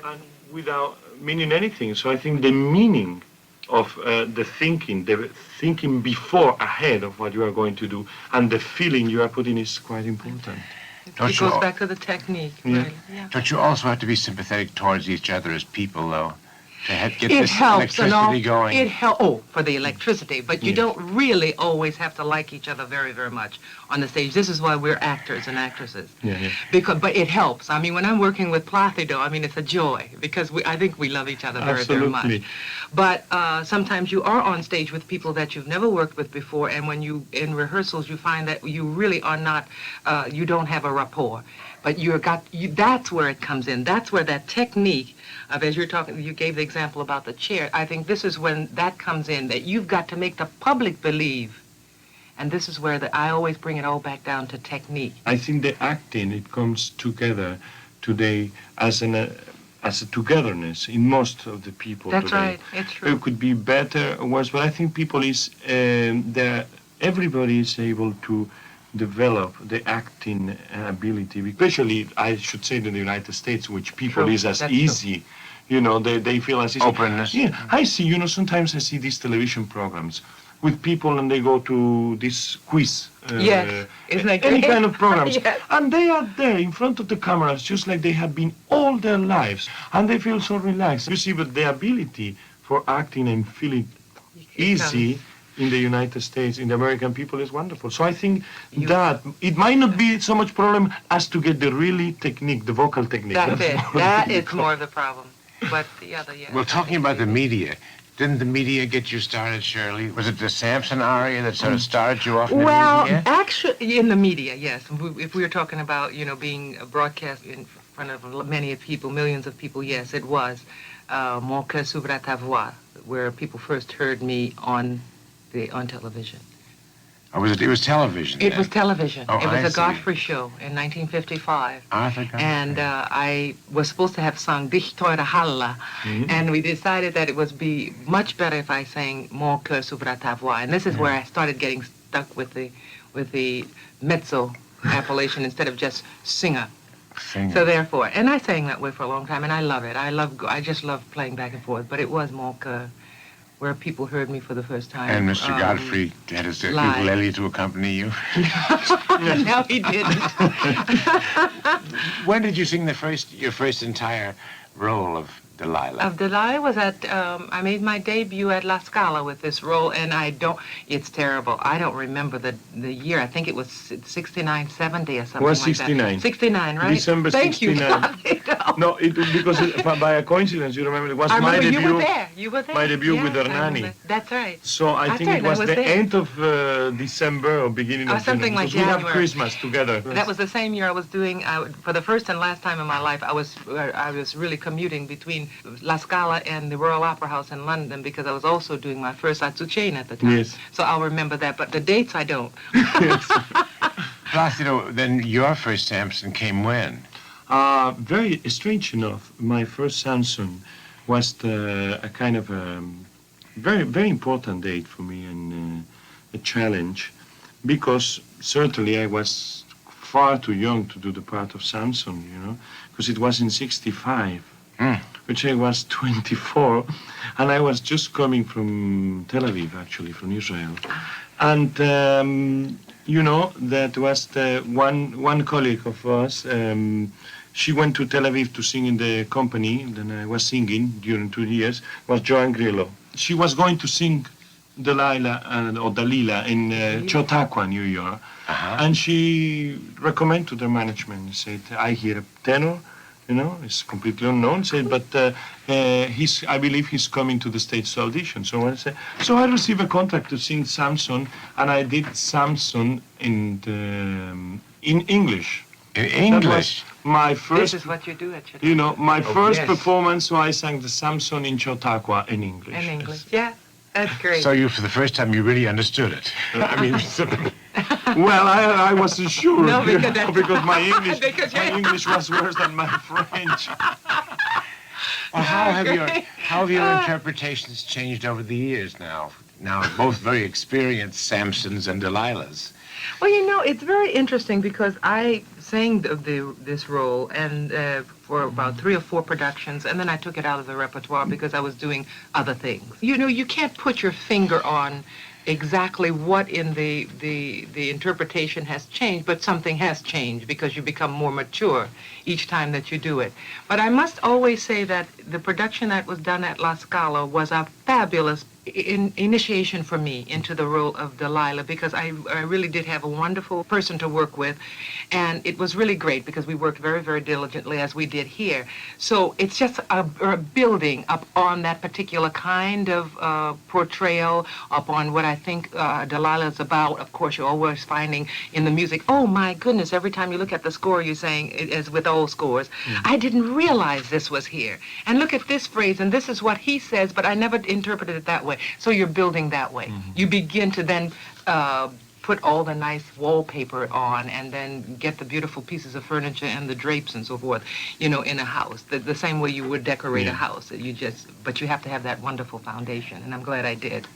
and without meaning anything. So I think the meaning of the thinking before, ahead of what you are going to do, and the feeling you are putting is quite important. It goes back to the technique. Yeah. Really. Yeah. Don't you also have to be sympathetic towards each other as people, though? To get It this helps electricity going. It helps. Oh, for the electricity, but you don't really always have to like each other very, very much on the stage. This is why we're actors and actresses. Yeah. But it helps. I mean, when I'm working with Placido, I mean, it's a joy because I think we love each other very, very much. But sometimes you are on stage with people that you've never worked with before, and when you in rehearsals, you find that you really are not. You don't have a rapport. But that's where it comes in. That's where that technique of, as you're talking, you gave the example about the chair. I think this is when that comes in, that you've got to make the public believe. And this is where I always bring it all back down to technique. I think the acting, it comes together today as a togetherness in most of the people That's today. right. It's true. It could be better or worse, but I think people everybody is able to develop the acting ability, especially, I should say, in the United States, which people is as easy. You know, they feel as easy. Openness. Yeah, I see, you know, sometimes I see these television programs with people and they go to this quiz. Yes, it's like any kind of programs. Yes. And they are there in front of the cameras just like they have been all their lives. And they feel so relaxed. You see, but the ability for acting and feeling easy in the United States, in the American people, is wonderful. So I think that it might not be so much problem as to get the really technique, the vocal technique. That's it. That is more of the problem. But the other, yeah. Well, talking about the media, didn't the media get you started, Shirley? Was it the Samson aria that sort of started you off in the media? Well, actually, in the media, yes. If we were talking about, you know, being broadcast in front of many people, millions of people, yes, it was Mon cœur s'ouvre à ta voix, where people first heard me on television. Or was it was television? It was television. Oh, it was I a see. Godfrey show in 1955. Arthur Godfrey. And I was supposed to have sung Dich teure Halle, and we decided that it would be much better if I sang Mon cœur s'ouvre à ta voix. And this is where I started getting stuck with the mezzo appellation instead of just singer. So therefore, and I sang that way for a long time, and I love it. I just love playing back and forth. But it was Mon cœur, where people heard me for the first time. And Mr. Godfrey had his ukulele to accompany you? No, he didn't. When did you sing your first entire role of Delilah? Of Delilah was at, I made my debut at La Scala with this role, and it's terrible. I don't remember the year. I think it was 69, 70 or something was like 69. that. 69, right? December Thank 69. You. No, because by a coincidence, you remember, it was my debut. You were there. My debut yes, with Hernani. That's right. So I think it was the end of December or beginning of something January. like Because we have January. Christmas together. That was the same year I was doing, for the first and last time in my life, I was really commuting between La Scala and the Royal Opera House in London because I was also doing my first Azucena at the time. Yes. So I'll remember that, but the dates I don't. Placido, then your first Samson came when? Very strange enough, my first Samson was a kind of very, very important date for me and a challenge because certainly I was far too young to do the part of Samson, you know, because it was in 65, which I was 24, and I was just coming from Tel Aviv, actually, from Israel. And, you know, that was one colleague of us. She went to Tel Aviv to sing in the company, then I was singing during 2 years, was Joan Grillo. She was going to sing Delilah or Dalila in Chautauqua, New York. And she recommended to the management, said, I hear a tenor, you know, it's completely unknown, said, but I believe he's coming to the States to audition. So I received a contract to sing Samson, and I did Samson in English. In English? That was my first, This is what you do at Chautauqua. you know, my first performance, so I sang the Samson in Chautauqua in English. In English, yeah. That's great. So for the first time, you really understood it. I mean, well, I wasn't sure. No, because my English was worse than my French. Well, how have your interpretations changed over the years now? Now, both very experienced Samsons and Delilahs. Well, you know, it's very interesting because I sang this role and for about 3 or 4 productions, and then I took it out of the repertoire because I was doing other things. You know, you can't put your finger on exactly what in the interpretation has changed, but something has changed because you become more mature each time that you do it. But I must always say that the production that was done at La Scala was a fabulous initiation for me into the role of Delilah, because I really did have a wonderful person to work with, and it was really great because we worked very, very diligently as we did here. So it's just a building up on that particular kind of portrayal, upon what I think Delilah is about. Of course, you're always finding in the music, oh my goodness, every time you look at the score, you're saying, as with old scores, I didn't realize this was here. And look at this phrase, and this is what he says, but I never interpreted it that way. So you're building that way. You begin to then put all the nice wallpaper on and then get the beautiful pieces of furniture and the drapes and so forth, you know, in a house. The same way you would decorate a house. But you have to have that wonderful foundation, and I'm glad I did.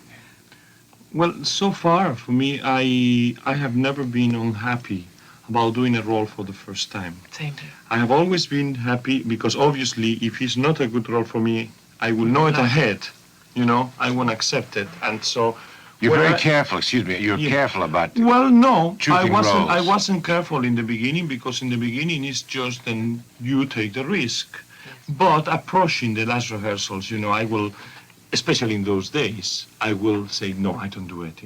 Well, so far for me, I have never been unhappy about doing a role for the first time. Same here. I have always been happy because obviously if it's not a good role for me, I will know it ahead. You know, I won't accept it, and so. You're very careful. Excuse me. You're careful about. Well, no, choosing roles. I wasn't careful in the beginning, because in the beginning it's just then you take the risk. Yes. But approaching the last rehearsals, you know, I will, especially in those days, I will say no, I don't do it.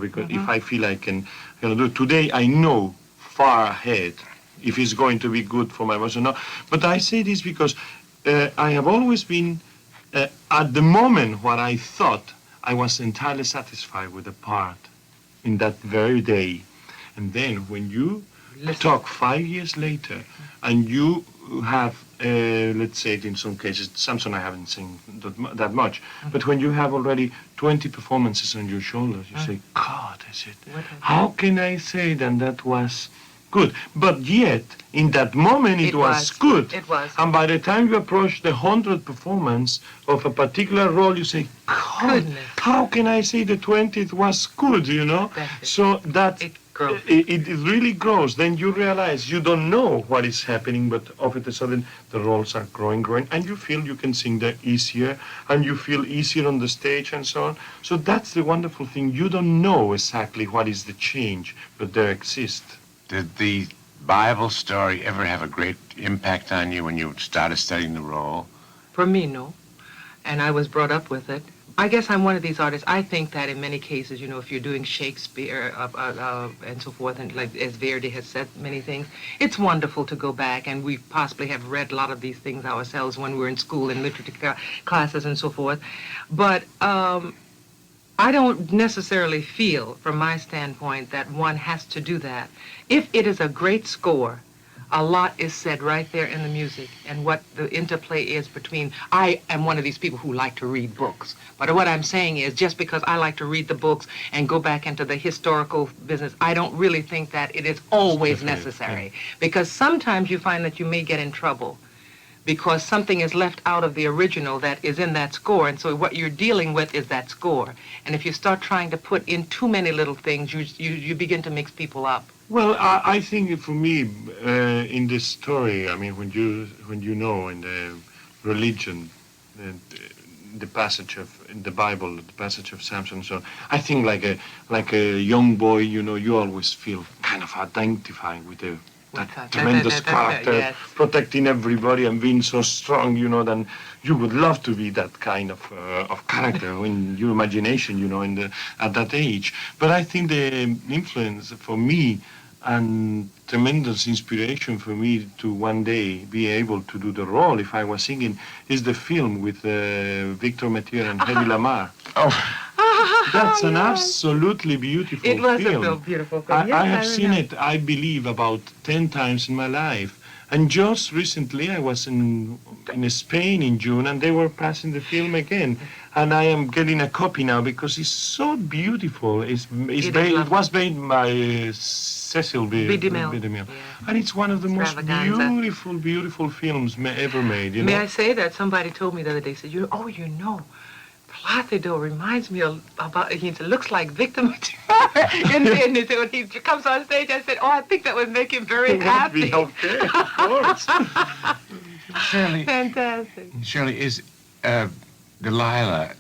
Because if I feel I can do it today, I know far ahead if it's going to be good for my voice or not. But I say this because I have always been. At the moment what I thought, I was entirely satisfied with the part in that very day. And then when you talk 5 years later and you have, let's say it in some cases, Samson I haven't seen that much, but when you have already 20 performances on your shoulders, you say, God, is it? How can I say that was good? But yet, in that moment, it was good. It was. And by the time you approach the 100th performance of a particular role, you say, God, how can I say the 20th was good, you know? So that it really grows. Then you realize you don't know what is happening, but all of a sudden the roles are growing, and you feel you can sing there easier, and you feel easier on the stage and so on. So that's the wonderful thing. You don't know exactly what is the change, but there exists. Did the Bible story ever have a great impact on you when you started studying the role? For me, no. And I was brought up with it. I guess I'm one of these artists. I think that in many cases, you know, if you're doing Shakespeare and so forth, and like as Verdi has said many things, it's wonderful to go back, and we possibly have read a lot of these things ourselves when we were in school in literature classes and so forth. But I don't necessarily feel, from my standpoint, that one has to do that. If it is a great score, a lot is said right there in the music, and what the interplay is between. I am one of these people who like to read books, but what I'm saying is, just because I like to read the books and go back into the historical business, I don't really think that it is always necessary, because sometimes you find that you may get in trouble because something is left out of the original that is in that score, and so what you're dealing with is that score. And if you start trying to put in too many little things, you begin to mix people up. Well, I think for me, in this story, I mean, when you know in the religion, the passage of in the Bible, the passage of Samson, and so on, I think like a young boy, you know, you always feel kind of identified with that tremendous character, protecting everybody and being so strong, you know, then you would love to be that kind of character in your imagination, you know, at that age. But I think the influence for me and tremendous inspiration for me to one day be able to do the role, if I was singing, is the film with Victor Metier and Hedy Lamarr. That's an absolutely beautiful film. It was a beautiful film. I have seen it, I believe, about 10 times in my life. And just recently I was in Spain in June, and they were passing the film again. And I am getting a copy now because it's so beautiful. It was made by Cecil B. DeMille. Yeah. And it's one of the most beautiful films ever made. You know? May I say that somebody told me the other day, said, Placido reminds me about, he looks like Victor Mature. and when he comes on stage, I said, oh, I think that would make him very happy. Okay, of course. Shirley, Fantastic. Shirley, is Delilah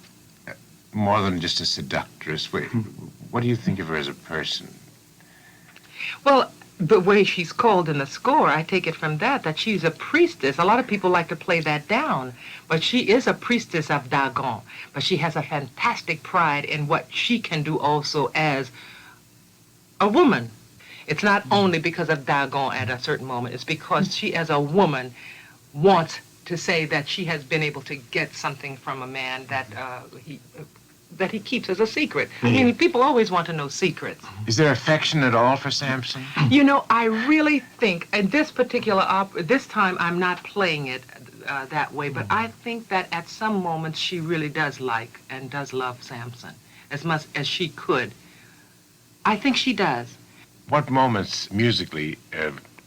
more than just a seductress? What do you think of her as a person? Well, the way she's called in the score, I take it from that she's a priestess. A lot of people like to play that down, but she is a priestess of Dagon. But she has a fantastic pride in what she can do also as a woman. It's not only because of Dagon at a certain moment, it's because she as a woman wants to say that she has been able to get something from a man that he keeps as a secret. I mean, people always want to know secrets. Is there affection at all for Samson? You know, I really think, in this particular opera, this time I'm not playing it that way, but I think that at some moments she really does like and does love Samson as much as she could. I think she does. What moments musically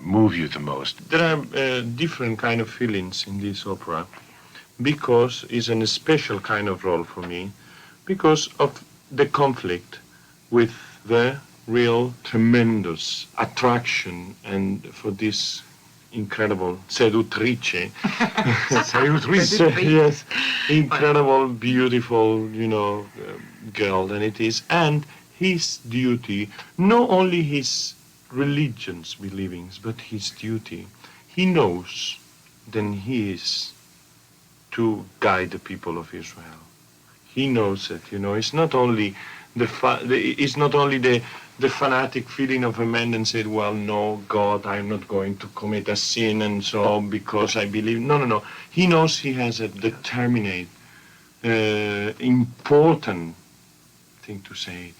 move you the most? There are different kind of feelings in this opera because it's a special kind of role for me because of the conflict with the real tremendous attraction and for this incredible sedutrice. Sedutrice. Yes, incredible, beautiful, girl, and it is. And his duty, not only his religion's believings, but his duty. He knows then he is to guide the people of Israel. He knows it, It's not only it's not only the fanatic feeling of a man and said, well, no, God, I'm not going to commit a sin and so because I believe. No. He knows he has a determinate, important thing to say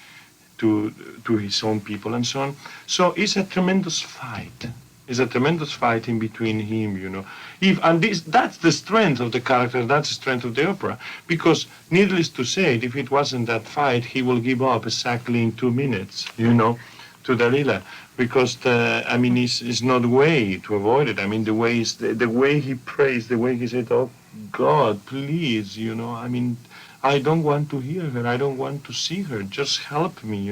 to his own people and so on. So it's a tremendous fight. It's a tremendous fight in between him, That's the strength of the character, that's the strength of the opera. Because, needless to say, if it wasn't that fight, he will give up exactly in 2 minutes, to Delilah. Because, it's not a way to avoid it. I mean, the way is the way he prays, the way he said, oh, God, please, I don't want to hear her. I don't want to see her. Just help me,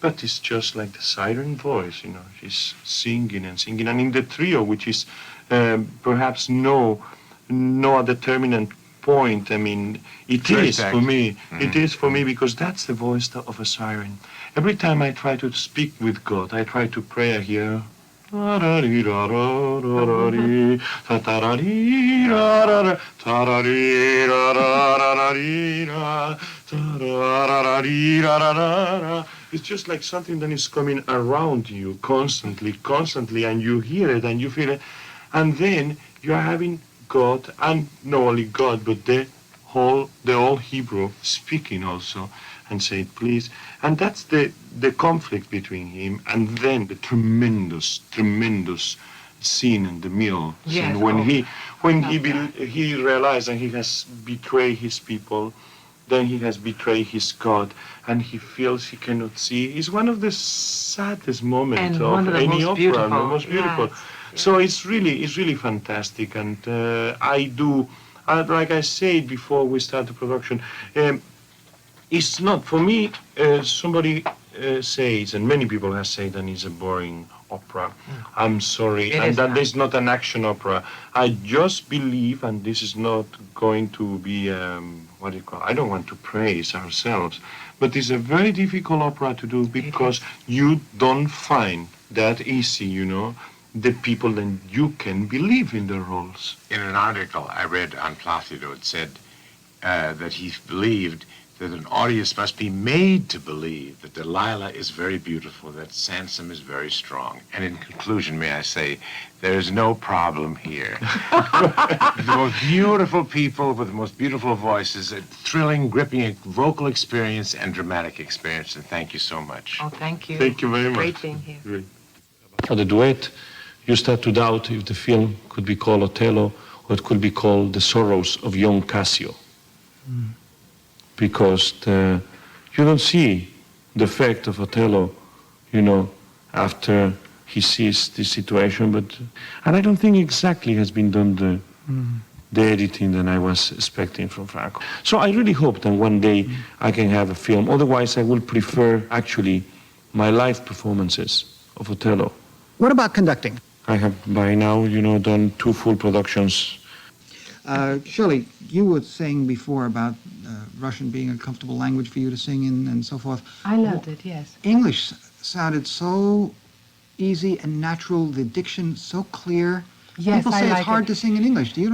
But it's just like the siren voice, She's singing and singing. And in the trio, which is perhaps no determinant point, it is for me. Mm-hmm. It is for me because that's the voice of a siren. Every time I try to speak with God, I try to pray here. It's just like something that is coming around you constantly, and you hear it and you feel it, and then you are having God, and not only God, but the whole Hebrew speaking also, and say, please. And that's the conflict between him, and then the tremendous scene in the mill. Yes. When he realized that he has betrayed his people, then he has betrayed his God, and he feels he cannot see. It's one of the saddest moments of any opera, the most beautiful. Yes. So it's really fantastic, and I do, like I said before we start the production, it's not, for me, somebody says, and many people have said that it's a boring opera. I'm sorry, and that is not an action opera. I just believe, and this is not going to be, I don't want to praise ourselves, but it's a very difficult opera to do because you don't find that easy, the people that you can believe in the roles. In an article I read on Placido, it said that he believed that an audience must be made to believe that Delilah is very beautiful, that Samson is very strong. And in conclusion, may I say, there is no problem here. The most beautiful people with the most beautiful voices, a thrilling, gripping vocal experience and dramatic experience. And thank you so much. Oh, thank you. Thank you very much. Great being here. Great. For the duet, you start to doubt if the film could be called Otello or it could be called The Sorrows of Young Cassio. Because you don't see the effect of Otello, after he sees this situation, and I don't think exactly has been done the editing than I was expecting from Franco. So I really hope that one day I can have a film. Otherwise, I will prefer actually my live performances of Otello. What about conducting? I have by now, done 2 full productions. Shirley, you were saying before about Russian being a comfortable language for you to sing in and so forth. I loved it, yes. English sounded so easy and natural, the diction so clear. Yes, People say it's hard to sing in English. Do you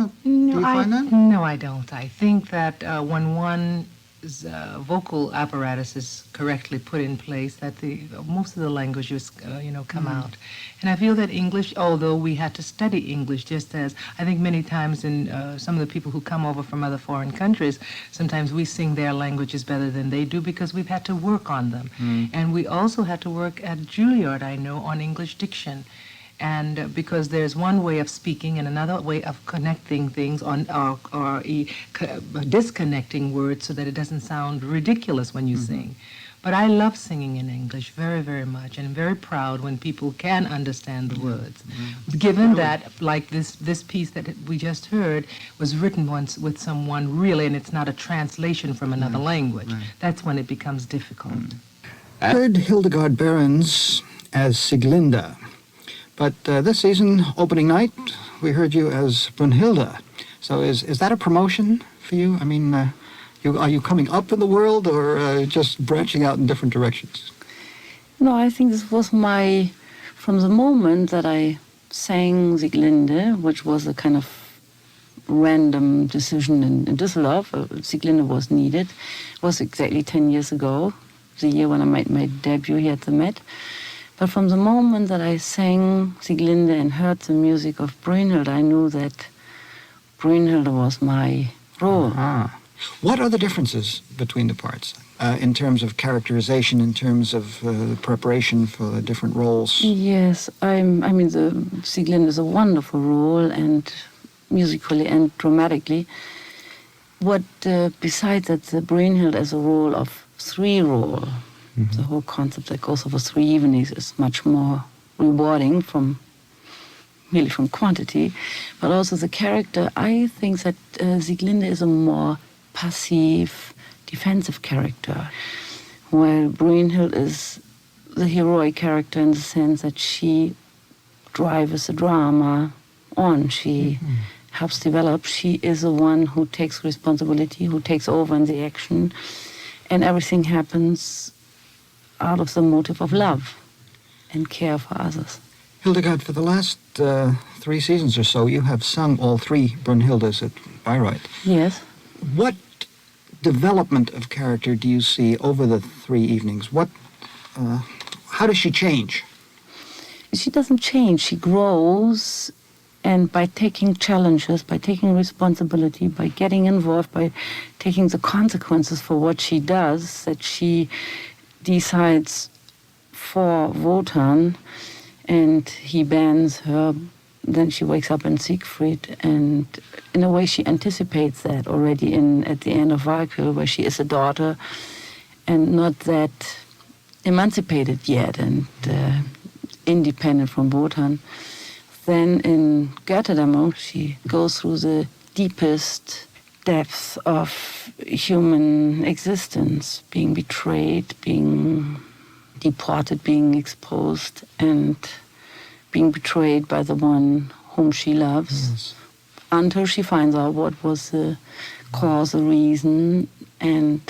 find that? No, I don't. I think that when one's vocal apparatus is correctly put in place, that most of the languages, come out. And I feel that English, although we had to study English, just as I think many times in some of the people who come over from other foreign countries, sometimes we sing their languages better than they do because we've had to work on them. And we also had to work at Juilliard, I know, on English diction. And because there's one way of speaking and another way of connecting things or disconnecting words so that it doesn't sound ridiculous when you sing. But I love singing in English very, very much, and I'm very proud when people can understand the words. Given that, like this piece that we just heard was written once with someone really, and it's not a translation from another language. That's when it becomes difficult. I heard Hildegard Behrens as Sieglinde. But this season, opening night, we heard you as Brunnhilde. So is that a promotion for you? I mean, are you coming up in the world or just branching out in different directions? No, I think this was from the moment that I sang Sieglinde, which was a kind of random decision in Düsseldorf. Sieglinde was needed. It was exactly 10 years ago, the year when I made my debut here at the Met. But from the moment that I sang Sieglinde and heard the music of Brunnhilde, I knew that Brunnhilde was my role. What are the differences between the parts in terms of characterization, in terms of preparation for the different roles? Yes, I mean, the Sieglinde is a wonderful role, and musically and dramatically. What, besides that, the Brunnhilde as a role of 3-role, the whole concept that goes over 3 evenings is much more rewarding merely from quantity, but also the character. I think that Sieglinde is a more passive, defensive character, while Brunnhilde is the heroic character in the sense that she drives the drama on. She helps develop. She is the one who takes responsibility, who takes over in the action, and everything happens out of the motive of love and care for others. Hildegard, for the last 3 seasons or so, you have sung all 3 Brunnhildes at Bayreuth. Yes. What development of character do you see over the 3 evenings? How does she change? She doesn't change. She grows, and by taking challenges, by taking responsibility, by getting involved, by taking the consequences for what she does, that she decides for Wotan, and he bans her. Then she wakes up in Siegfried, and in a way she anticipates that already at the end of Valkyrie, where she is a daughter and not that emancipated yet and independent from Wotan. Then in Götterdämmerung she goes through the deepest depths of human existence, being betrayed, being deported, being exposed, and being betrayed by the one whom she loves, until she finds out what was the cause, the reason, and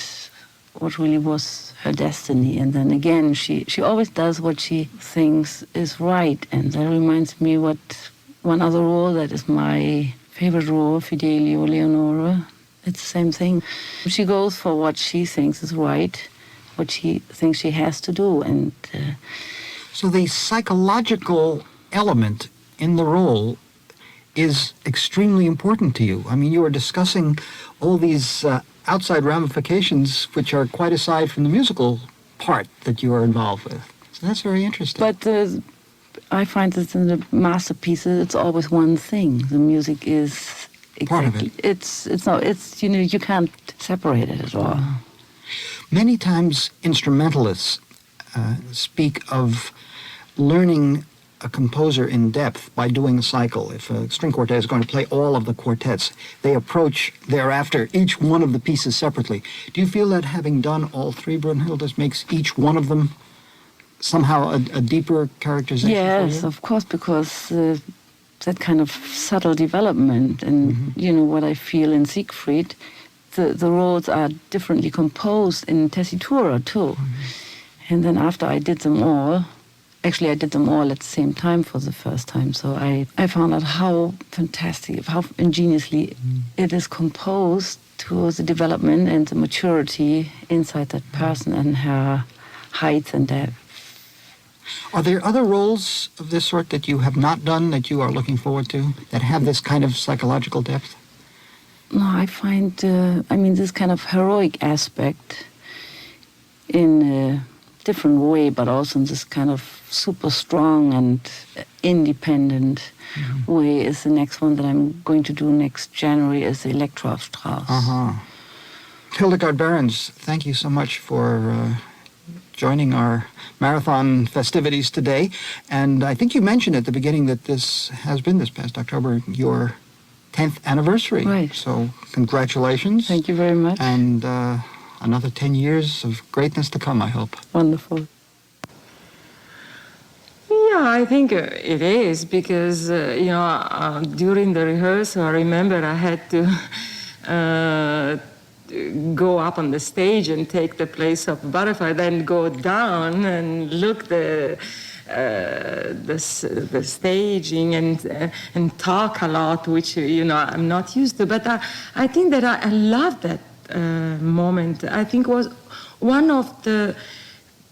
what really was her destiny. And then again, she always does what she thinks is right. And that reminds me what one other role that is my favorite role, Fidelio, Leonore. It's the same thing. She goes for what she thinks is right, what she thinks she has to do. And so the psychological element in the role is extremely important to you. I mean, you are discussing all these outside ramifications which are quite aside from the musical part that you are involved with. So that's very interesting. But I find that in the masterpieces, it's always one thing. The music is part of it. It's you can't separate it at all. Many times instrumentalists speak of learning a composer in depth by doing a cycle. If a string quartet is going to play all of the quartets, they approach thereafter each one of the pieces separately. Do you feel that having done all three Brunnhildes makes each one of them somehow a deeper characterization for Yes, you? of course, because that kind of subtle development and, you know, what I feel in Siegfried, the roles are differently composed in Tessitura too. And then after I did them all, actually I did them all at the same time for the first time, so I found out how fantastic, how ingeniously it is composed to the development and the maturity inside that person and her height and depth. Are there other roles of this sort that you have not done that you are looking forward to, that have this kind of psychological depth? No, I find, this kind of heroic aspect in a different way, but also in this kind of super strong and independent way is the next one that I'm going to do next January is the Electra of Strauss. Hildegard Behrens, thank you so much for joining our marathon festivities today. And I think you mentioned at the beginning that this has been, this past October, your 10th anniversary. Right. So congratulations. Thank you very much. And another 10 years of greatness to come, I hope. Wonderful. Yeah, I think it is because, during the rehearsal, I remember I had to go up on the stage and take the place of Butterfly, then go down and look the staging and talk a lot, which, I'm not used to. But I think that I love that moment. I think was one of the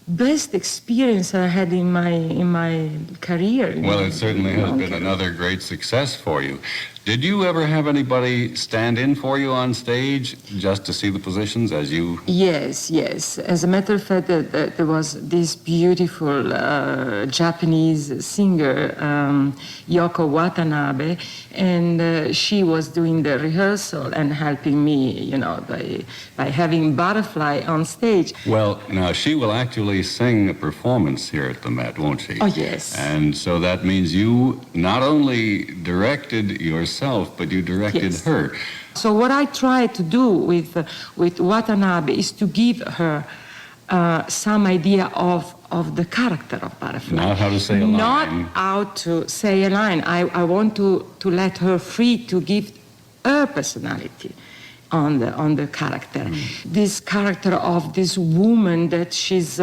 best experience I had in my career. Well, it certainly has been another great success for you. Did you ever have anybody stand in for you on stage just to see the positions as you... Yes. As a matter of fact, there was this beautiful Japanese singer, Yoko Watanabe, and she was doing the rehearsal and helping me, by having Butterfly on stage. Well, now, she will actually sing a performance here at the Met, won't she? Oh, yes. And so that means you not only directed yourself, but you directed her. So what I try to do with Watanabe is to give her some idea of the character of Butterfly. Not how to say a line. Not how to say a line. I want to let her free to give her personality on the character. This character of this woman that she's,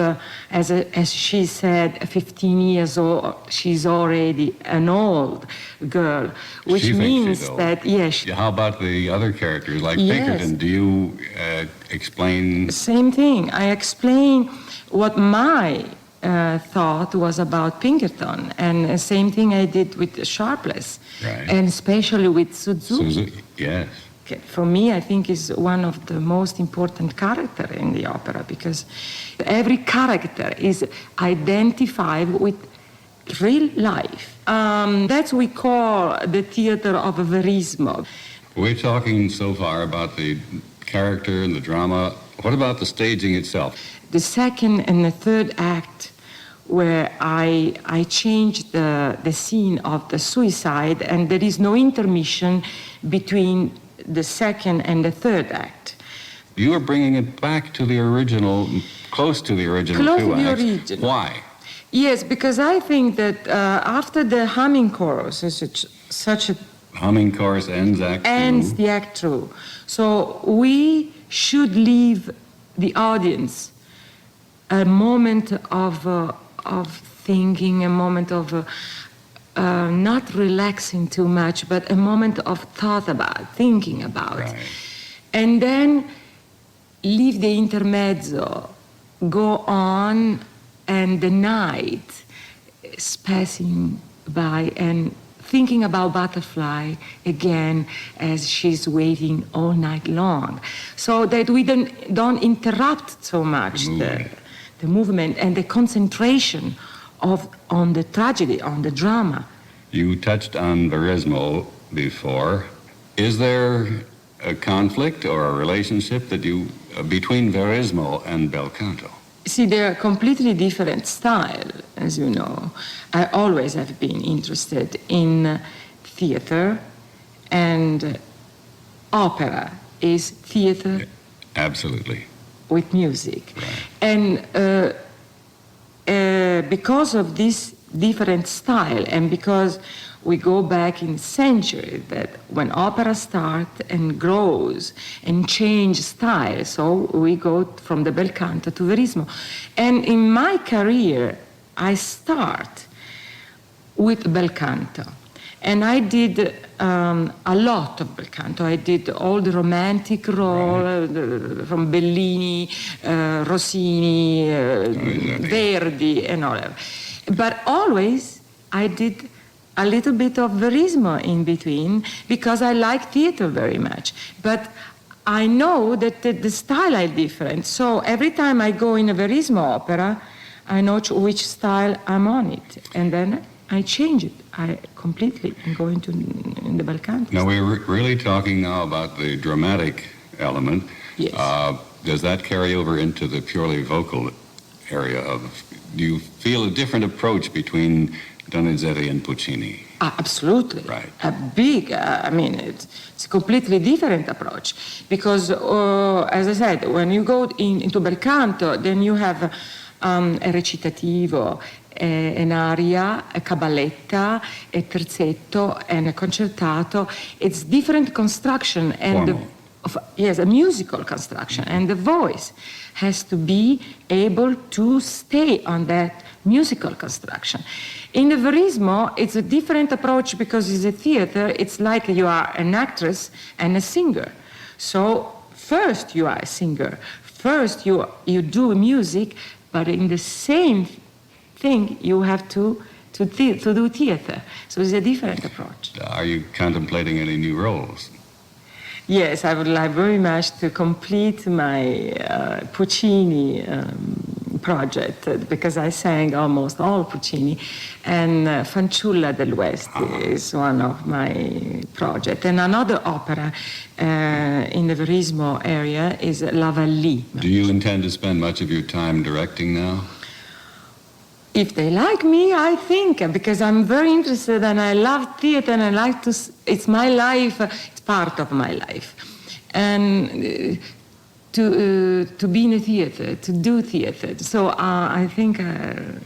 as she said, 15 years old, she's already an old girl, which She thinks means she's old. that, yes. How about the other characters, like Yes. Pinkerton? Do you explain... Same thing. I explain what my thought was about Pinkerton, and the same thing I did with Sharpless, Right. and especially with Suzuki. Suzuki? Yes. For me, I think is one of the most important characters in the opera, because every character is identified with real life. That's what we call the theater of verismo. We're talking so far about the character and the drama. What about the staging itself? The second and the third act, where I changed the scene of the suicide, and there is no intermission between the second and the third act. You are bringing it back to the original, close to the original Close two to the acts. original. Why? Yes, because I think that after the humming chorus is such a Humming chorus ends Act ends 2. the act through. So we should leave the audience a moment of thinking, a moment of not relaxing too much, but a moment of thought about, thinking about. Right. And then leave the intermezzo, go on, and the night is passing by, and thinking about Butterfly again as she's waiting all night long, so that we don't interrupt so much the movement and the concentration on the tragedy, on the drama. You touched on verismo before. Is there a conflict or a relationship that between verismo and bel canto? See, they're completely different style, as you know. I always have been interested in theater, and opera is theater. Absolutely. With music. Right. And because of this different style, and because we go back in century, that when opera starts and grows and change style, so we go from the bel canto to verismo. And in my career, I start with bel canto. And I did a lot of bel canto. I did all the romantic role, from Bellini, Rossini, Verdi, and all that. But always I did a little bit of verismo in between, because I like theater very much. But I know that the style is different. So every time I go in a verismo opera, I know which style I'm on it. And then I change it. I completely go into in the bel canto. Now, we're really talking now about the dramatic element. Yes. Does that carry over into the purely vocal area of... Do you feel a different approach between Donizetti and Puccini? Absolutely. Right. A big, I mean, it's a completely different approach. Because, as I said, when you go into bel canto, then you have a recitativo, an aria, a caballetta, a terzetto, and a concertato. It's different construction. And yes, a musical construction. And the voice has to be able to stay on that musical construction. In the verismo, it's a different approach, because it's a theater. It's like you are an actress and a singer. So first you are a singer. First you do music, but in the same thing you have to do theater. So it's a different approach. Are you contemplating any new roles? Yes, I would like very much to complete my Puccini project, because I sang almost all Puccini, and Fanciulla del West is one of my projects. And another opera in the verismo area is La Vallie. Do you intend to spend much of your time directing now? If they like me, I think, because I'm very interested and I love theater and I like to, it's my life, it's part of my life. And to be in a theater, to do theater. So I think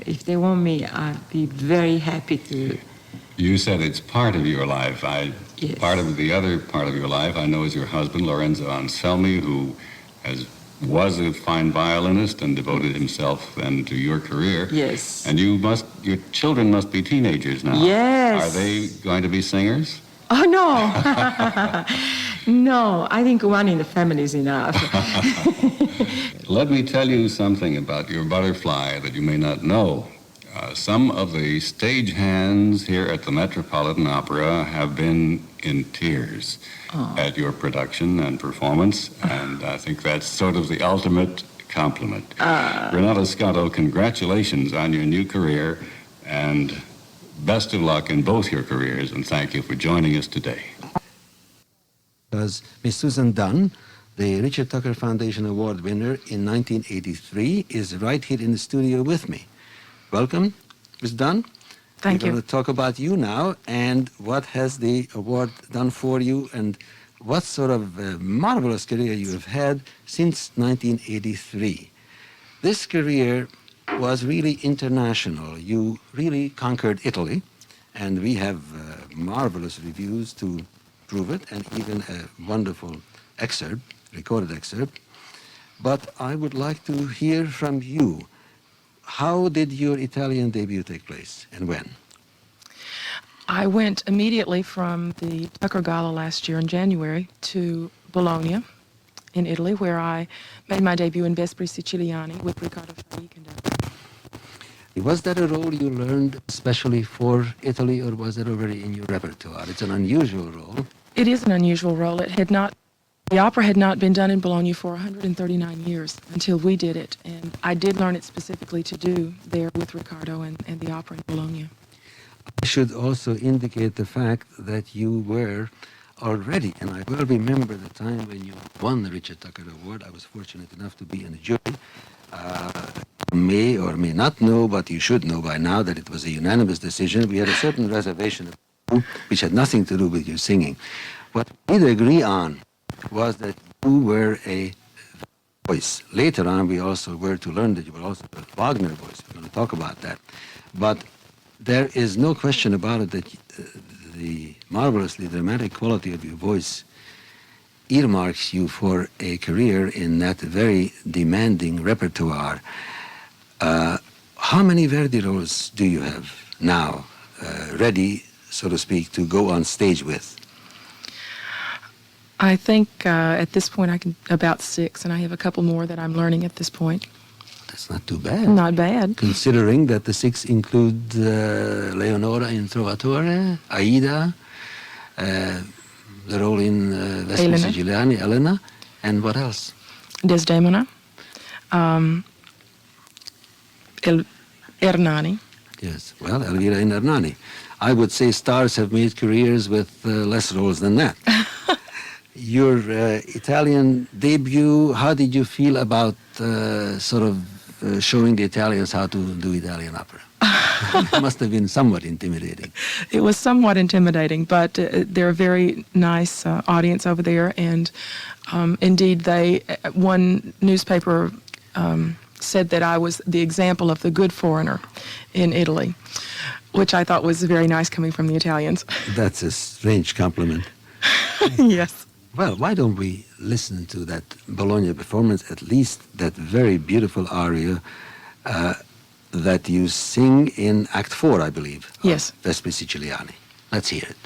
if they want me, I'd be very happy to. You said it's part of your life. Yes. Part of the other part of your life, I know, is your husband, Lorenzo Anselmi, who was a fine violinist and devoted himself then to your career. Yes. And your children must be teenagers now. Yes. Are they going to be singers? Oh, no. No, I think one in the family is enough. Let me tell you something about your butterfly that you may not know. Some of the stage hands here at the Metropolitan Opera have been in tears at your production and performance, and I think that's sort of the ultimate compliment. Renata Scotto, congratulations on your new career, and best of luck in both your careers, and thank you for joining us today. Was Miss Susan Dunn, the Richard Tucker Foundation Award winner in 1983, is right here in the studio with me. Welcome, Ms. Dunn. Thank you. We're going to talk about you now and what has the award done for you and what sort of marvelous career you have had since 1983. This career was really international. You really conquered Italy, and we have marvelous reviews to prove it, and even a wonderful excerpt, recorded excerpt. But I would like to hear from you. How did your Italian debut take place, and when? I went immediately from the Tucker Gala last year in January to Bologna in Italy, where I made my debut in Vespri Siciliani with Riccardo Fari conducting. Was that a role you learned especially for Italy, or was it already in your repertoire? It's an unusual role. It is an unusual role. The opera had not been done in Bologna for 139 years until we did it, and I did learn it specifically to do there with Riccardo and the opera in Bologna. I should also indicate the fact that you were already, and I well remember the time when you won the Richard Tucker Award. I was fortunate enough to be in the jury. may or may not know, but you should know by now that it was a unanimous decision. We had a certain reservation which had nothing to do with your singing. What we did agree on was that you were a voice. Later on, we also were to learn that you were also a Wagner voice. We're going to talk about that. But there is no question about it that the marvelously dramatic quality of your voice earmarks you for a career in that very demanding repertoire. How many Verdi roles do you have now ready, so to speak, to go on stage with? I think at this point I can about 6, and I have a couple more that I'm learning at this point. That's not too bad. Not bad. Considering that the 6 include Leonora in Trovatore, Aida, the role in Vespa Siciliani, Elena, and what else? Desdemona, Ernani. Yes, well, Elvira and Ernani. I would say stars have made careers with less roles than that. Your Italian debut, how did you feel about showing the Italians how to do Italian opera? It must have been somewhat intimidating. It was somewhat intimidating, but they're a very nice audience over there, and indeed one newspaper said that I was the example of the good foreigner in Italy, which I thought was very nice coming from the Italians. That's a strange compliment. Yes. Well, why don't we listen to that Bologna performance, at least that very beautiful aria that you sing in Act 4, I believe. Yes. Vespa Siciliani. Let's hear it.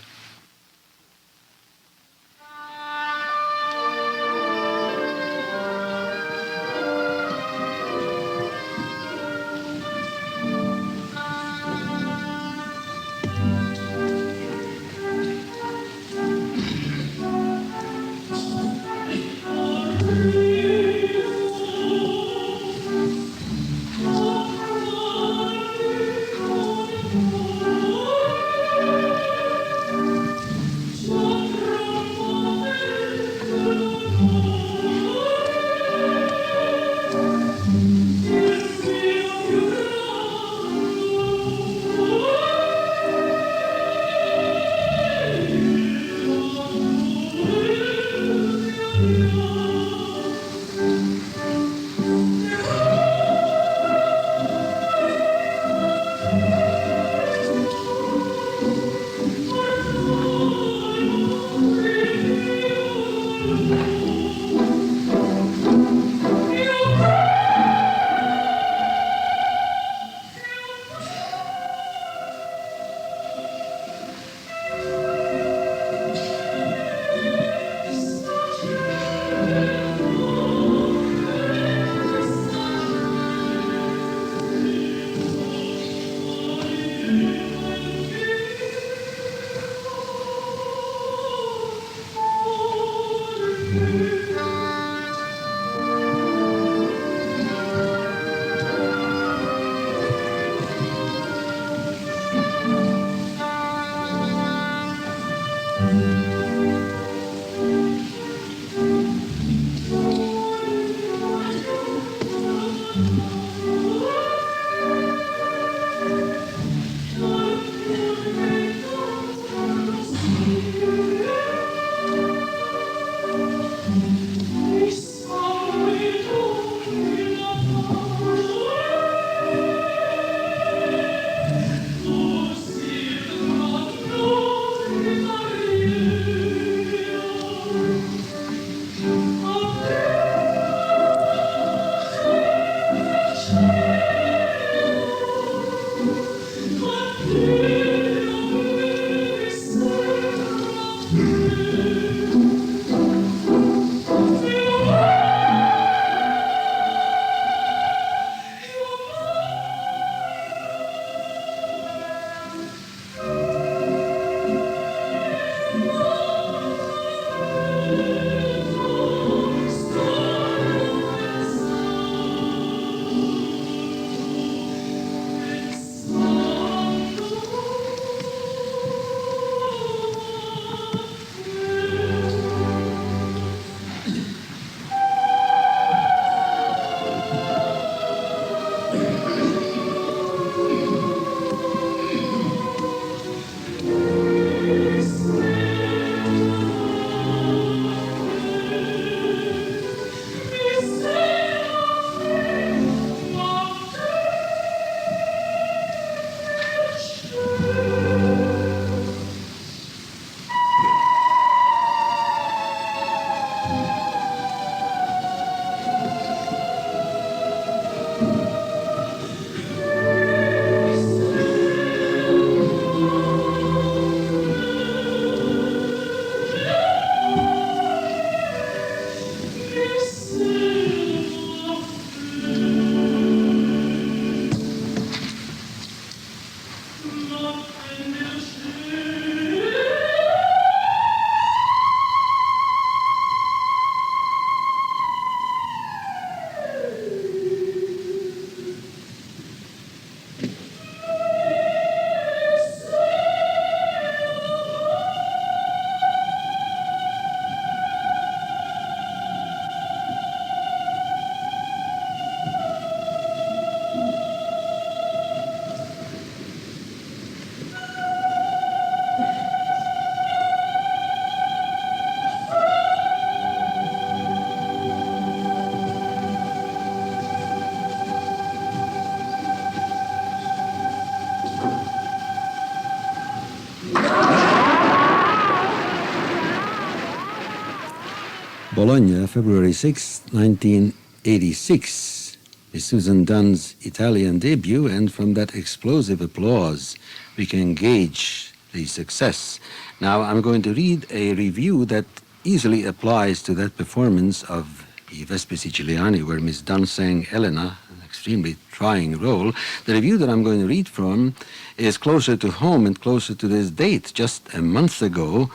Bologna, February 6, 1986, is Susan Dunn's Italian debut, and from that explosive applause, we can gauge the success. Now, I'm going to read a review that easily applies to that performance of I Vespri Siciliani, where Miss Dunn sang Elena, an extremely trying role. The review that I'm going to read from is closer to home and closer to this date. Just a month ago,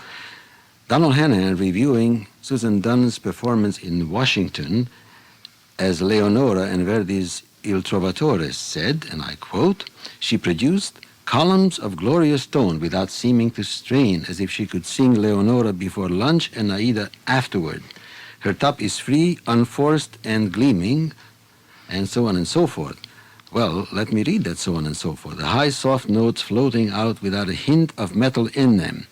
Donald Hanahan, reviewing Susan Dunn's performance in Washington as Leonora in Verdi's Il Trovatore, said, and I quote, "She produced columns of glorious tone without seeming to strain, as if she could sing Leonora before lunch and Aida afterward. Her top is free, unforced, and gleaming," and so on and so forth. Well, let me read that so on and so forth. The high, soft notes floating out without a hint of metal in them.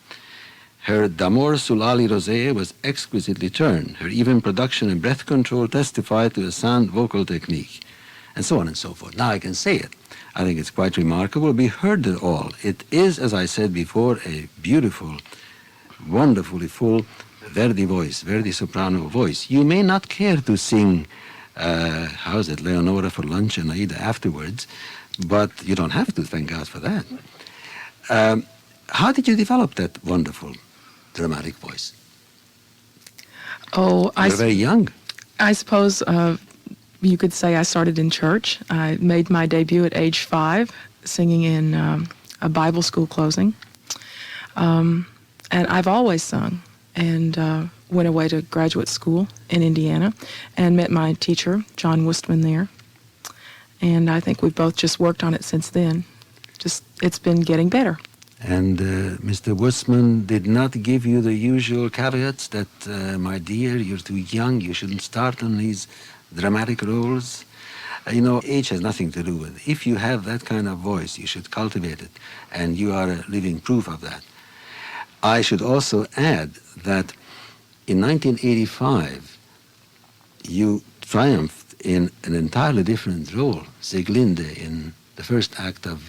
Her D'amor sull'ali rosee was exquisitely turned. Her even production and breath control testified to a sound vocal technique, and so on and so forth. Now I can say it. I think it's quite remarkable. We heard it all. It is, as I said before, a beautiful, wonderfully full Verdi voice, Verdi soprano voice. You may not care to sing, Leonora for lunch and Aida afterwards, but you don't have to, thank God for that. How did you develop that wonderful dramatic voice? Oh, You're very young. I suppose you could say I started in church. I made my debut at age 5, singing in a Bible school closing. And I've always sung, and went away to graduate school in Indiana and met my teacher, John Wustman, there. And I think we've both just worked on it since then. It's been getting better. And Mr. Wustman did not give you the usual caveats that, my dear, you're too young, you shouldn't start on these dramatic roles? Age has nothing to do with it. If you have that kind of voice, you should cultivate it, and you are a living proof of that. I should also add that in 1985, you triumphed in an entirely different role, Sieglinde, in the first act of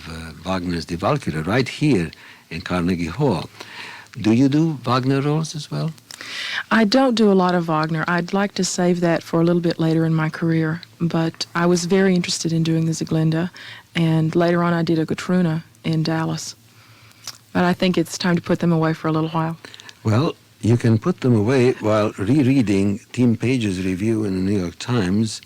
Wagner's Die Walküre, right here in Carnegie Hall. Do you do Wagner roles as well? I don't do a lot of Wagner. I'd like to save that for a little bit later in my career, but I was very interested in doing the Sieglinde, and later on I did a Gutrune in Dallas. But I think it's time to put them away for a little while. Well, you can put them away while rereading Tim Page's review in the New York Times,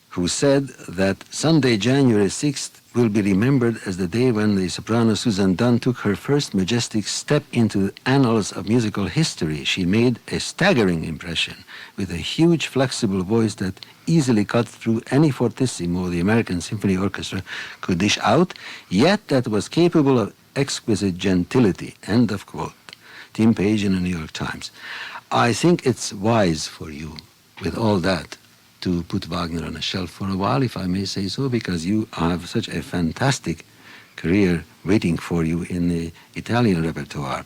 who said that Sunday, January 6th, will be remembered as the day when the soprano Susan Dunn took her first majestic step into the annals of musical history. She made a staggering impression with a huge, flexible voice that easily cut through any fortissimo the American Symphony Orchestra could dish out, yet that was capable of exquisite gentility. End of quote. Tim Page in the New York Times. I think it's wise for you, with all that, to put Wagner on a shelf for a while, if I may say so, because you have such a fantastic career waiting for you in the Italian repertoire.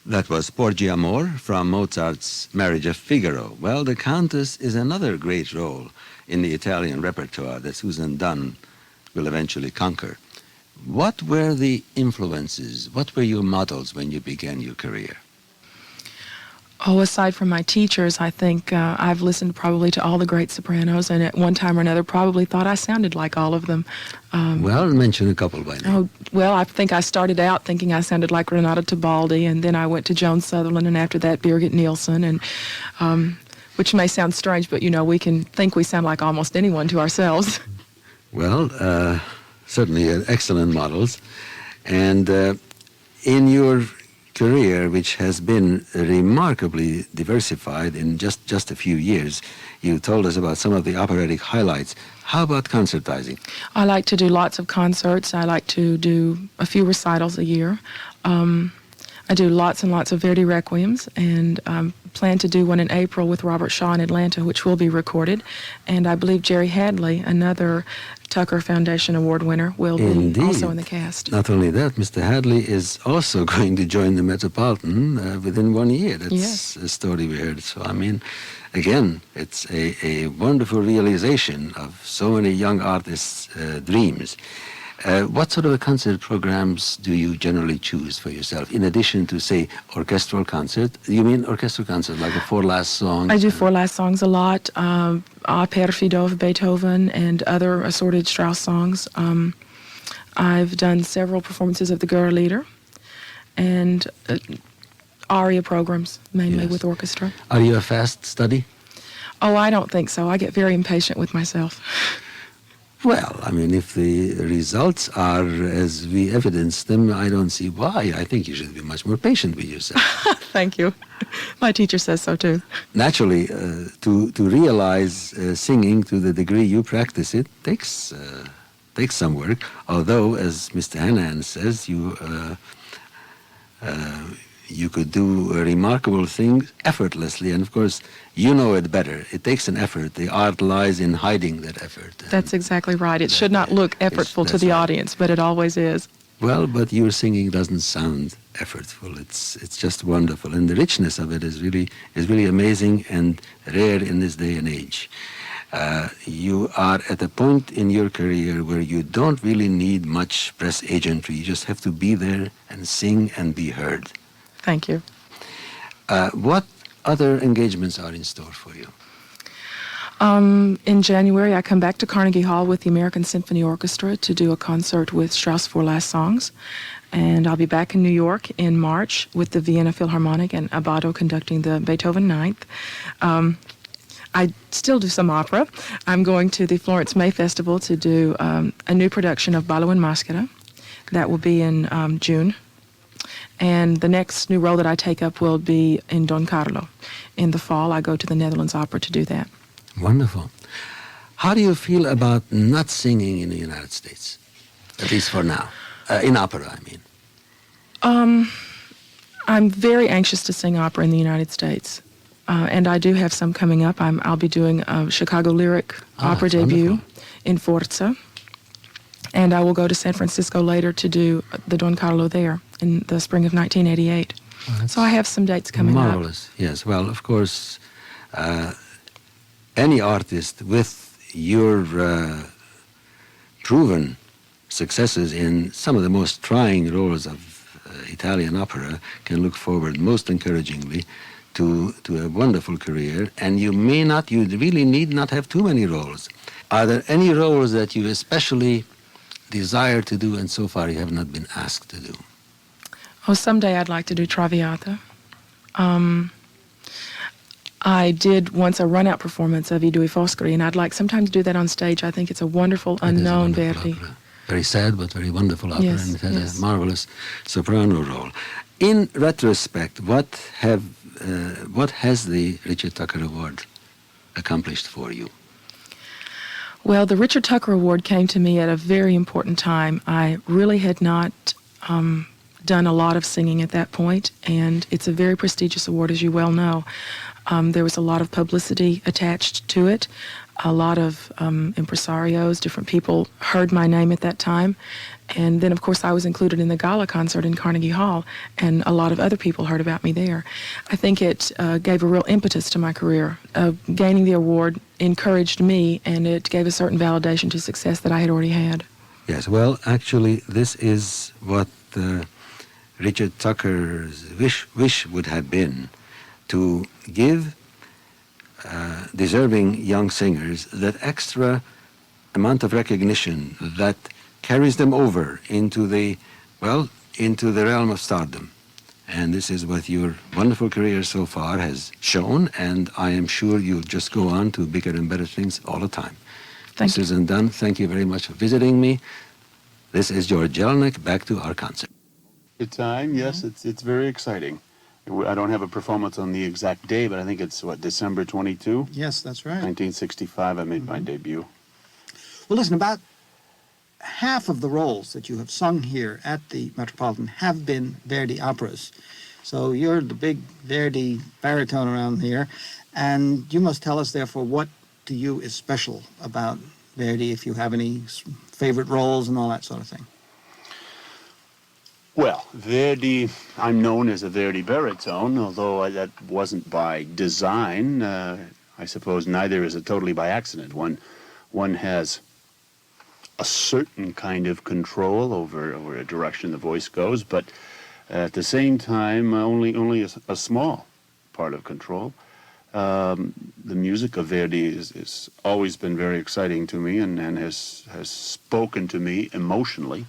That was Porgi Amor from Mozart's Marriage of Figaro. Well, the Countess is another great role in the Italian repertoire that Susan Dunn will eventually conquer. What were the influences? What were your models when you began your career? Oh, aside from my teachers, I think I've listened probably to all the great sopranos, and at one time or another probably thought I sounded like all of them. Well, mention a couple by name. Oh, well, I think I started out thinking I sounded like Renata Tebaldi, and then I went to Joan Sutherland, and after that, Birgit Nilsson, and which may sound strange, but, you know, we can think we sound like almost anyone to ourselves. Well, certainly excellent models. And in your career, which has been remarkably diversified in just a few years, you told us about some of the operatic highlights. How about concertizing? I like to do lots of concerts. I like to do a few recitals a year. I do lots and lots of Verdi requiems, and plan to do one in April with Robert Shaw in Atlanta, which will be recorded. And I believe Jerry Hadley, another Tucker Foundation Award winner, will be also in the cast. Not only that, Mr. Hadley is also going to join the Metropolitan within 1 year. That's a story we heard. So, I mean, again, it's a wonderful realization of so many young artists' dreams. What sort of concert programs do you generally choose for yourself, in addition to, say, orchestral concert? You mean orchestral concert, like the Four Last Songs? I do Four Last Songs a lot, A Perfido of Beethoven, and other assorted Strauss songs. I've done several performances of the Girl-Leader, and aria programs, mainly with orchestra. Are you a fast study? Oh, I don't think so. I get very impatient with myself. Well, I mean, if the results are as we evidence them, I don't see why. I think you should be much more patient with yourself. Thank you. My teacher says so, too. Naturally, to realize singing to the degree you practice it takes some work, although, as Mr. Hanan says, you could do remarkable things effortlessly, and of course, you know it better. It takes an effort. The art lies in hiding that effort. That's exactly right. It should not look effortful to the audience, but it always is. Well, but your singing doesn't sound effortful. It's just wonderful, and the richness of it is really amazing and rare in this day and age. You are at a point in your career where you don't really need much press agentry. You just have to be there and sing and be heard. Thank you. What other engagements are in store for you? In January, I come back to Carnegie Hall with the American Symphony Orchestra to do a concert with Strauss' Four Last Songs. And I'll be back in New York in March with the Vienna Philharmonic and Abbado conducting the Beethoven Ninth. I still do some opera. I'm going to the Florence May Festival to do a new production of Ballo in Maschera. That will be in June. And the next new role that I take up will be in Don Carlo. In the fall, I go to the Netherlands Opera to do that. Wonderful. How do you feel about not singing in the United States? At least for now. In opera, I mean. I'm very anxious to sing opera in the United States. And I do have some coming up. I'll be doing a Chicago Lyric opera debut in Forza. And I will go to San Francisco later to do the Don Carlo there in the spring of 1988. So I have some dates coming up. Marvelous, yes. Well, of course, any artist with your proven successes in some of the most trying roles of Italian opera can look forward most encouragingly to a wonderful career. And you really need not have too many roles. Are there any roles that you especially desire to do and so far you have not been asked to do? Oh, someday I'd like to do Traviata. I did once a run-out performance of I Due Foscari, and I'd like sometime to do that on stage. I think it's a wonderful, unknown Verdi. Opera. Very sad, but very wonderful opera, Yes, and it has yes. a marvelous soprano role. In retrospect, what has the Richard Tucker Award accomplished for you? Well, the Richard Tucker Award came to me at a very important time. I really had not done a lot of singing at that point, and it's a very prestigious award, as you well know. There was a lot of publicity attached to it. A lot of impresarios, different people heard my name at that time. And then, of course, I was included in the gala concert in Carnegie Hall, and a lot of other people heard about me there. I think it gave a real impetus to my career. Gaining the award encouraged me, and it gave a certain validation to success that I had already had. Yes, well, actually, this is what Richard Tucker's wish would have been, to give deserving young singers that extra amount of recognition that carries them over into the realm of stardom. And this is what your wonderful career so far has shown, and I am sure you'll just go on to bigger and better things all the time. Thank you. Susan Dunn, thank you very much for visiting me. This is George Jellinek, back to our concert. Good time, yes, it's very exciting. I don't have a performance on the exact day, but I think it's, December 22? Yes, that's right. 1965, I made my debut. Well, listen, about half of the roles that you have sung here at the Metropolitan have been Verdi operas. So you're the big Verdi baritone around here, and you must tell us, therefore, what to you is special about Verdi, if you have any favorite roles and all that sort of thing. Well, Verdi, I'm known as a Verdi baritone, although that wasn't by design. I suppose neither is it totally by accident. One has a certain kind of control over a direction the voice goes, but at the same time, only a small part of control. The music of Verdi has always been very exciting to me and has spoken to me emotionally.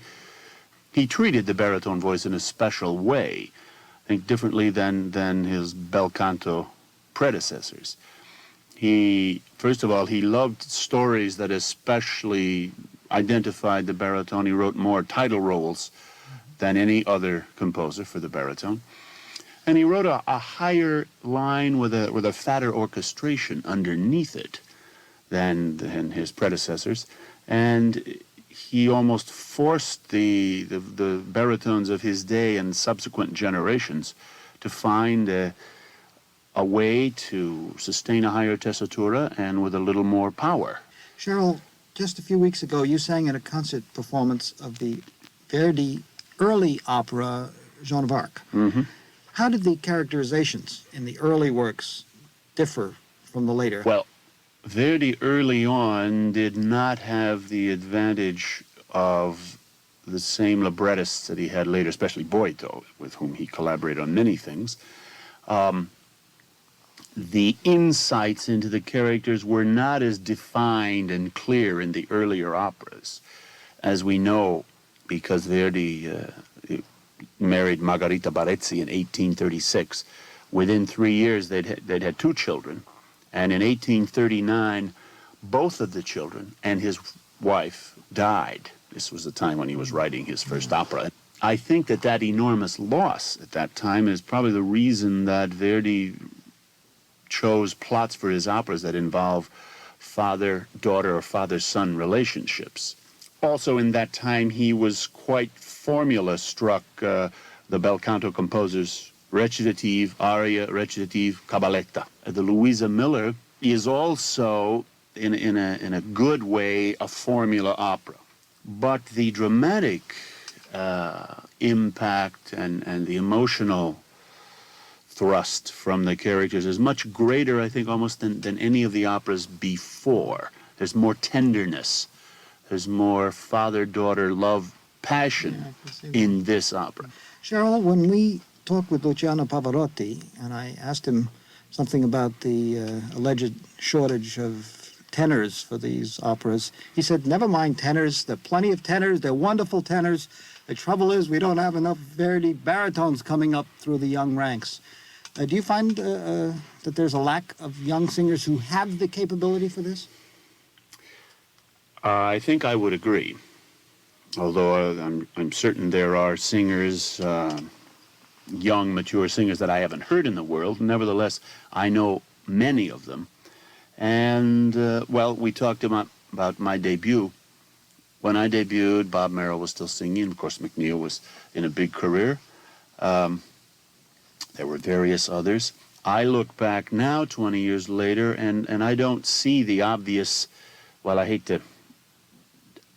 He treated the baritone voice in a special way, I think differently than his bel canto predecessors. First of all, he loved stories that especially identified the baritone. He wrote more title roles than any other composer for the baritone. And he wrote a higher line with a fatter orchestration underneath it than his predecessors. And he almost forced the baritones of his day and subsequent generations to find a way to sustain a higher tessitura and with a little more power. Sherrill, just a few weeks ago, you sang in a concert performance of the Verdi early opera, Joan of Arc. Mm-hmm. How did the characterizations in the early works differ from the later? Well, Verdi early on did not have the advantage of the same librettists that he had later, especially Boito, with whom he collaborated on many things. The insights into the characters were not as defined and clear in the earlier operas, as we know, because Verdi married Margherita Barezzi in 1836. Within 3 years, they'd had 2 children. And in 1839, both of the children and his wife died. This was the time when he was writing his first opera. I think that enormous loss at that time is probably the reason that Verdi chose plots for his operas that involve father-daughter or father-son relationships. Also in that time, he was quite formula-struck, the bel canto composers, recitative, aria, recitative, cabaletta. The Louisa Miller is also, in a good way, a formula opera. But the dramatic impact and the emotional thrust from the characters is much greater, I think, almost than any of the operas before. There's more tenderness. There's more father-daughter love, passion in this opera. Sherrill, when we talked with Luciano Pavarotti, and I asked him something about the alleged shortage of tenors for these operas, he said, never mind tenors, there are plenty of tenors, they're wonderful tenors, The trouble is we don't have enough Verdi baritones coming up through the young ranks. Do you find that there's a lack of young singers who have the capability for this? I think I would agree. Although I'm certain there are singers, young, mature singers that I haven't heard in the world. Nevertheless, I know many of them. And, well, we talked about my debut. When I debuted, Bob Merrill was still singing. Of course, MacNeil was in a big career. There were various others. I look back now, 20 years later, and I don't see the obvious, well, I hate to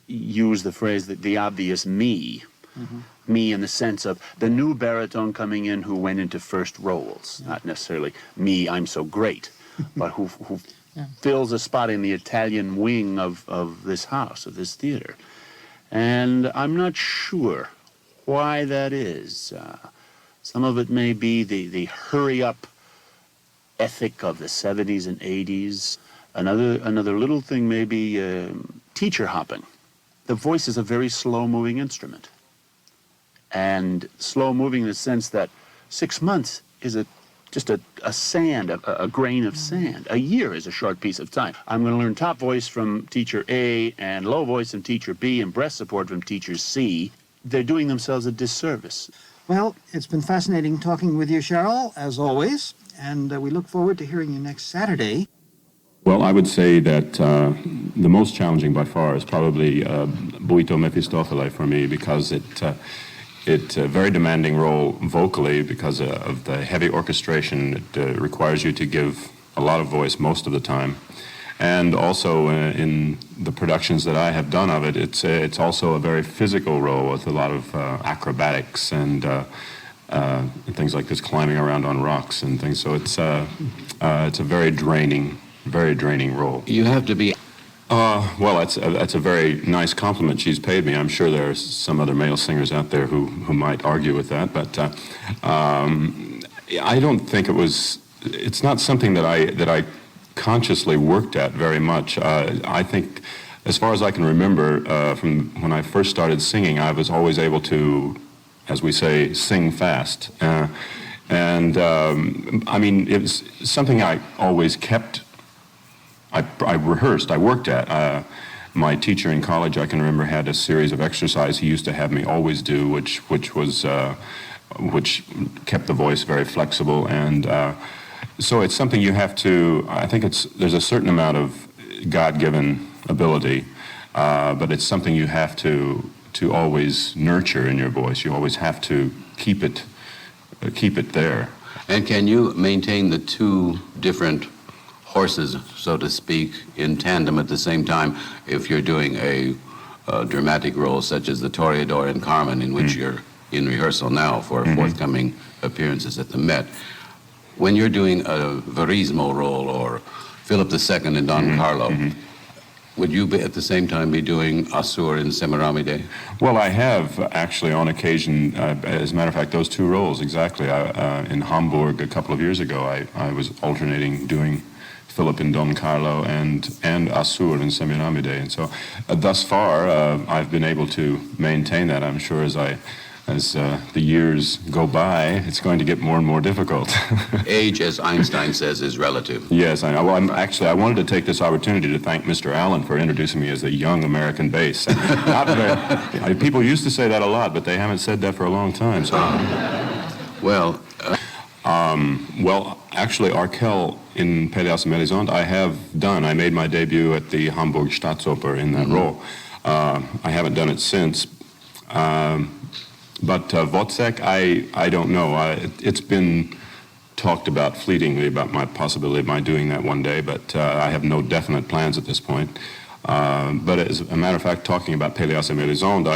use the phrase, the obvious me. Mm-hmm. Me in the sense of the new baritone coming in who went into first roles. Not necessarily me, I'm so great, but who fills a spot in the Italian wing of this house, of this theater. And I'm not sure why that is. Some of it may be the hurry-up ethic of the 70s and 80s. Another little thing may be teacher hopping. The voice is a very slow-moving instrument. And slow-moving in the sense that 6 months is just a sand, a grain of sand. A year is a short piece of time. I'm going to learn top voice from teacher A and low voice from teacher B and breast support from teacher C. They're doing themselves a disservice. Well, it's been fascinating talking with you, Sherrill, as always, and we look forward to hearing you next Saturday. Well, I would say that the most challenging by far is probably Buito Mefistofele for me, because it's a very demanding role vocally because of the heavy orchestration. It requires you to give a lot of voice most of the time. And also in the productions that I have done of it, it's also a very physical role with a lot of acrobatics and things like this, climbing around on rocks and things. So it's a very draining role. You have to be... Well, that's a very nice compliment she's paid me. I'm sure there are some other male singers out there who might argue with that, but I don't think it's not something that I consciously worked at very much. I think, as far as I can remember, from when I first started singing, I was always able to, as we say, sing fast. I mean, it was something I always kept. I rehearsed, I worked at. My teacher in college, I can remember, had a series of exercises he used to have me always do, which kept the voice very flexible. And so it's something you have to, I think there's a certain amount of God-given ability, but it's something you have to always nurture in your voice. You always have to keep it there. And can you maintain the two different horses, so to speak, in tandem at the same time if you're doing a dramatic role such as the Toreador in Carmen, in which you're in rehearsal now for forthcoming appearances at the Met? When you're doing a Verismo role or Philip II in Don Carlo, would you at the same time be doing Assur in Semiramide? Well, I have actually on occasion, as a matter of fact, those two roles exactly. In Hamburg a couple of years ago, I was alternating doing Philip in Don Carlo and Assur in Semiramide. And so thus far, I've been able to maintain that. I'm sure as the years go by, it's going to get more and more difficult. Age, as Einstein says, is relative. Yes, I know. Well, I wanted to take this opportunity to thank Mr. Allen for introducing me as the young American bass. People used to say that a lot, but they haven't said that for a long time. So. Well, actually, Arkell in Pelléas et Mélisande, I have done. I made my debut at the Hamburg Staatsoper in that role. I haven't done it since. But Wozzeck, I don't know. It's been talked about fleetingly about my possibility of my doing that one day, but I have no definite plans at this point. But as a matter of fact, talking about Pelléas et Mélisande,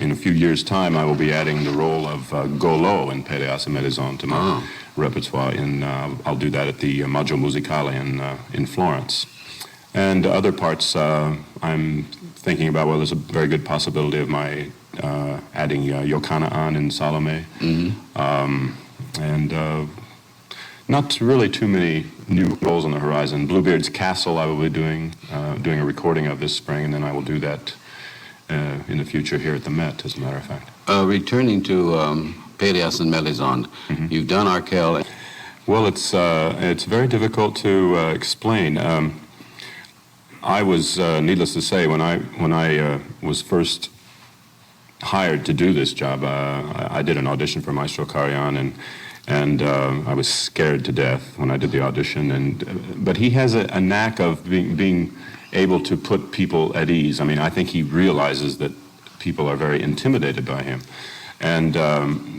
in a few years' time, I will be adding the role of Golo in Pelléas et Mélisande to my repertoire. I'll do that at the Maggio Musicale in Florence. And other parts, I'm thinking about, well, there's a very good possibility of my adding Yokanaan in Salome. And not really too many new roles on the horizon. Bluebeard's Castle I will be doing a recording of this spring, and then I will do that in the future here at the Met, as a matter of fact. Returning to Peleas and Melisande, you've done Arkell. Well, it's very difficult to explain. I was, needless to say, when I was first hired to do this job, I did an audition for Maestro Karajan, and I was scared to death when I did the audition. But he has a knack of being able to put people at ease. I mean, I think he realizes that people are very intimidated by him. And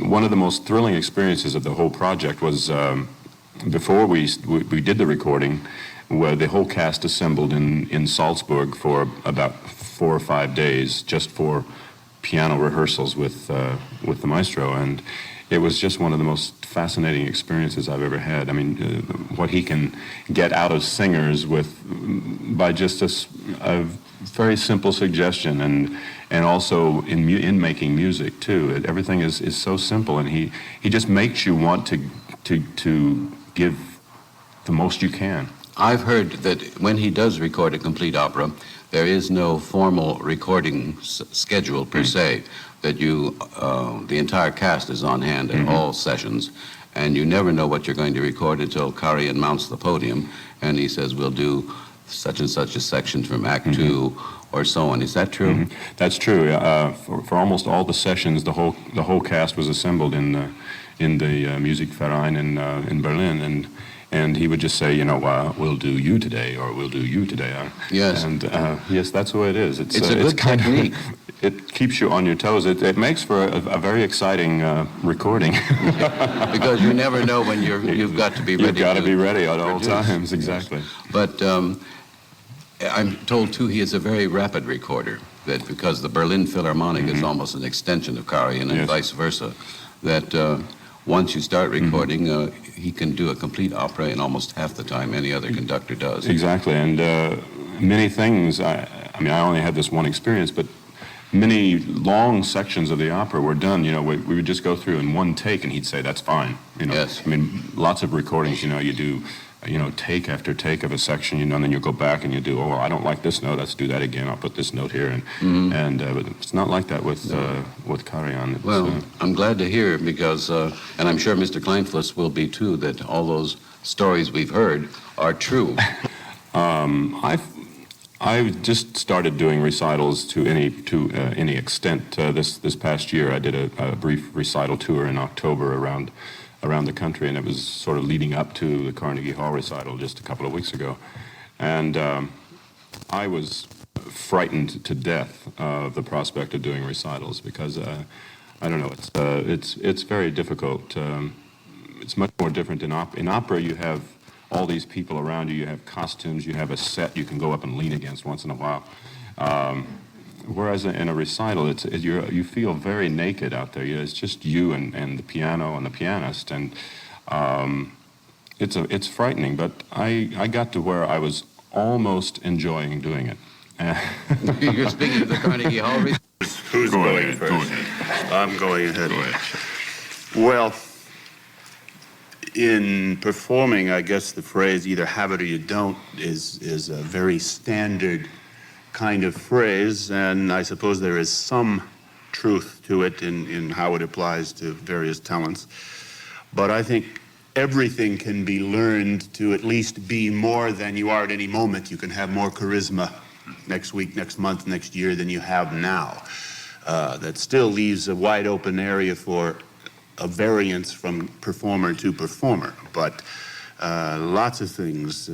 one of the most thrilling experiences of the whole project was before we did the recording, where the whole cast assembled in Salzburg for about 4 or 5 days just for piano rehearsals with the maestro, and it was just one of the most fascinating experiences I've ever had. I mean, what he can get out of singers by just a very simple suggestion, and also in making music too. Everything is so simple, and he just makes you want to give the most you can. I've heard that when he does record a complete opera, there is no formal recording schedule per se, that the entire cast is on hand at all sessions, and you never know what you're going to record until Karajan mounts the podium and he says, we'll do such and such a section from Act 2 or so on. Is that true? That's true. For almost all the sessions, the whole cast was assembled in the Musikverein in Berlin, and he would just say, we'll do you today, or we'll do you today. Yes. And yes, that's the way it is. It's a good technique. It keeps you on your toes. It makes for a very exciting recording. Because you never know when you've got to be ready. You've got to be ready at all times, exactly. But I'm told, too, he is a very rapid recorder, that because the Berlin Philharmonic is almost an extension of Karajan and vice versa, that once you start recording, he can do a complete opera in almost half the time any other conductor does. Exactly, and many things, I mean, I only had this one experience, but many long sections of the opera were done, we would just go through in one take, and he'd say, that's fine. Yes. I mean, lots of recordings, you do, take after take of a section, and then you go back and you do, I don't like this note, let's do that again, I'll put this note here, but it's not like that with Karajan. Well, I'm glad to hear, because, and I'm sure Mr. Kleinfuss will be too, that all those stories we've heard are true. I've just started doing recitals to any extent. This past year, I did a brief recital tour in October around the country, and it was sort of leading up to the Carnegie Hall recital just a couple of weeks ago. And I was frightened to death of the prospect of doing recitals, because I don't know, it's very difficult. It's much more different in opera. In opera, you have all these people around you, you have costumes, you have a set you can go up and lean against once in a while. Whereas in a recital, you feel very naked out there. It's just you and the piano and the pianist, and it's frightening. But I got to where I was almost enjoying doing it. You're speaking of the Carnegie Hall. Who's going first? I'm going ahead. Well, in performing, I guess the phrase either have it or you don't is a very standard kind of phrase, and I suppose there is some truth to it in how it applies to various talents. But I think everything can be learned to at least be more than you are at any moment. You can have more charisma next week, next month, next year than you have now. That still leaves a wide open area for a variance from performer to performer, but lots of things.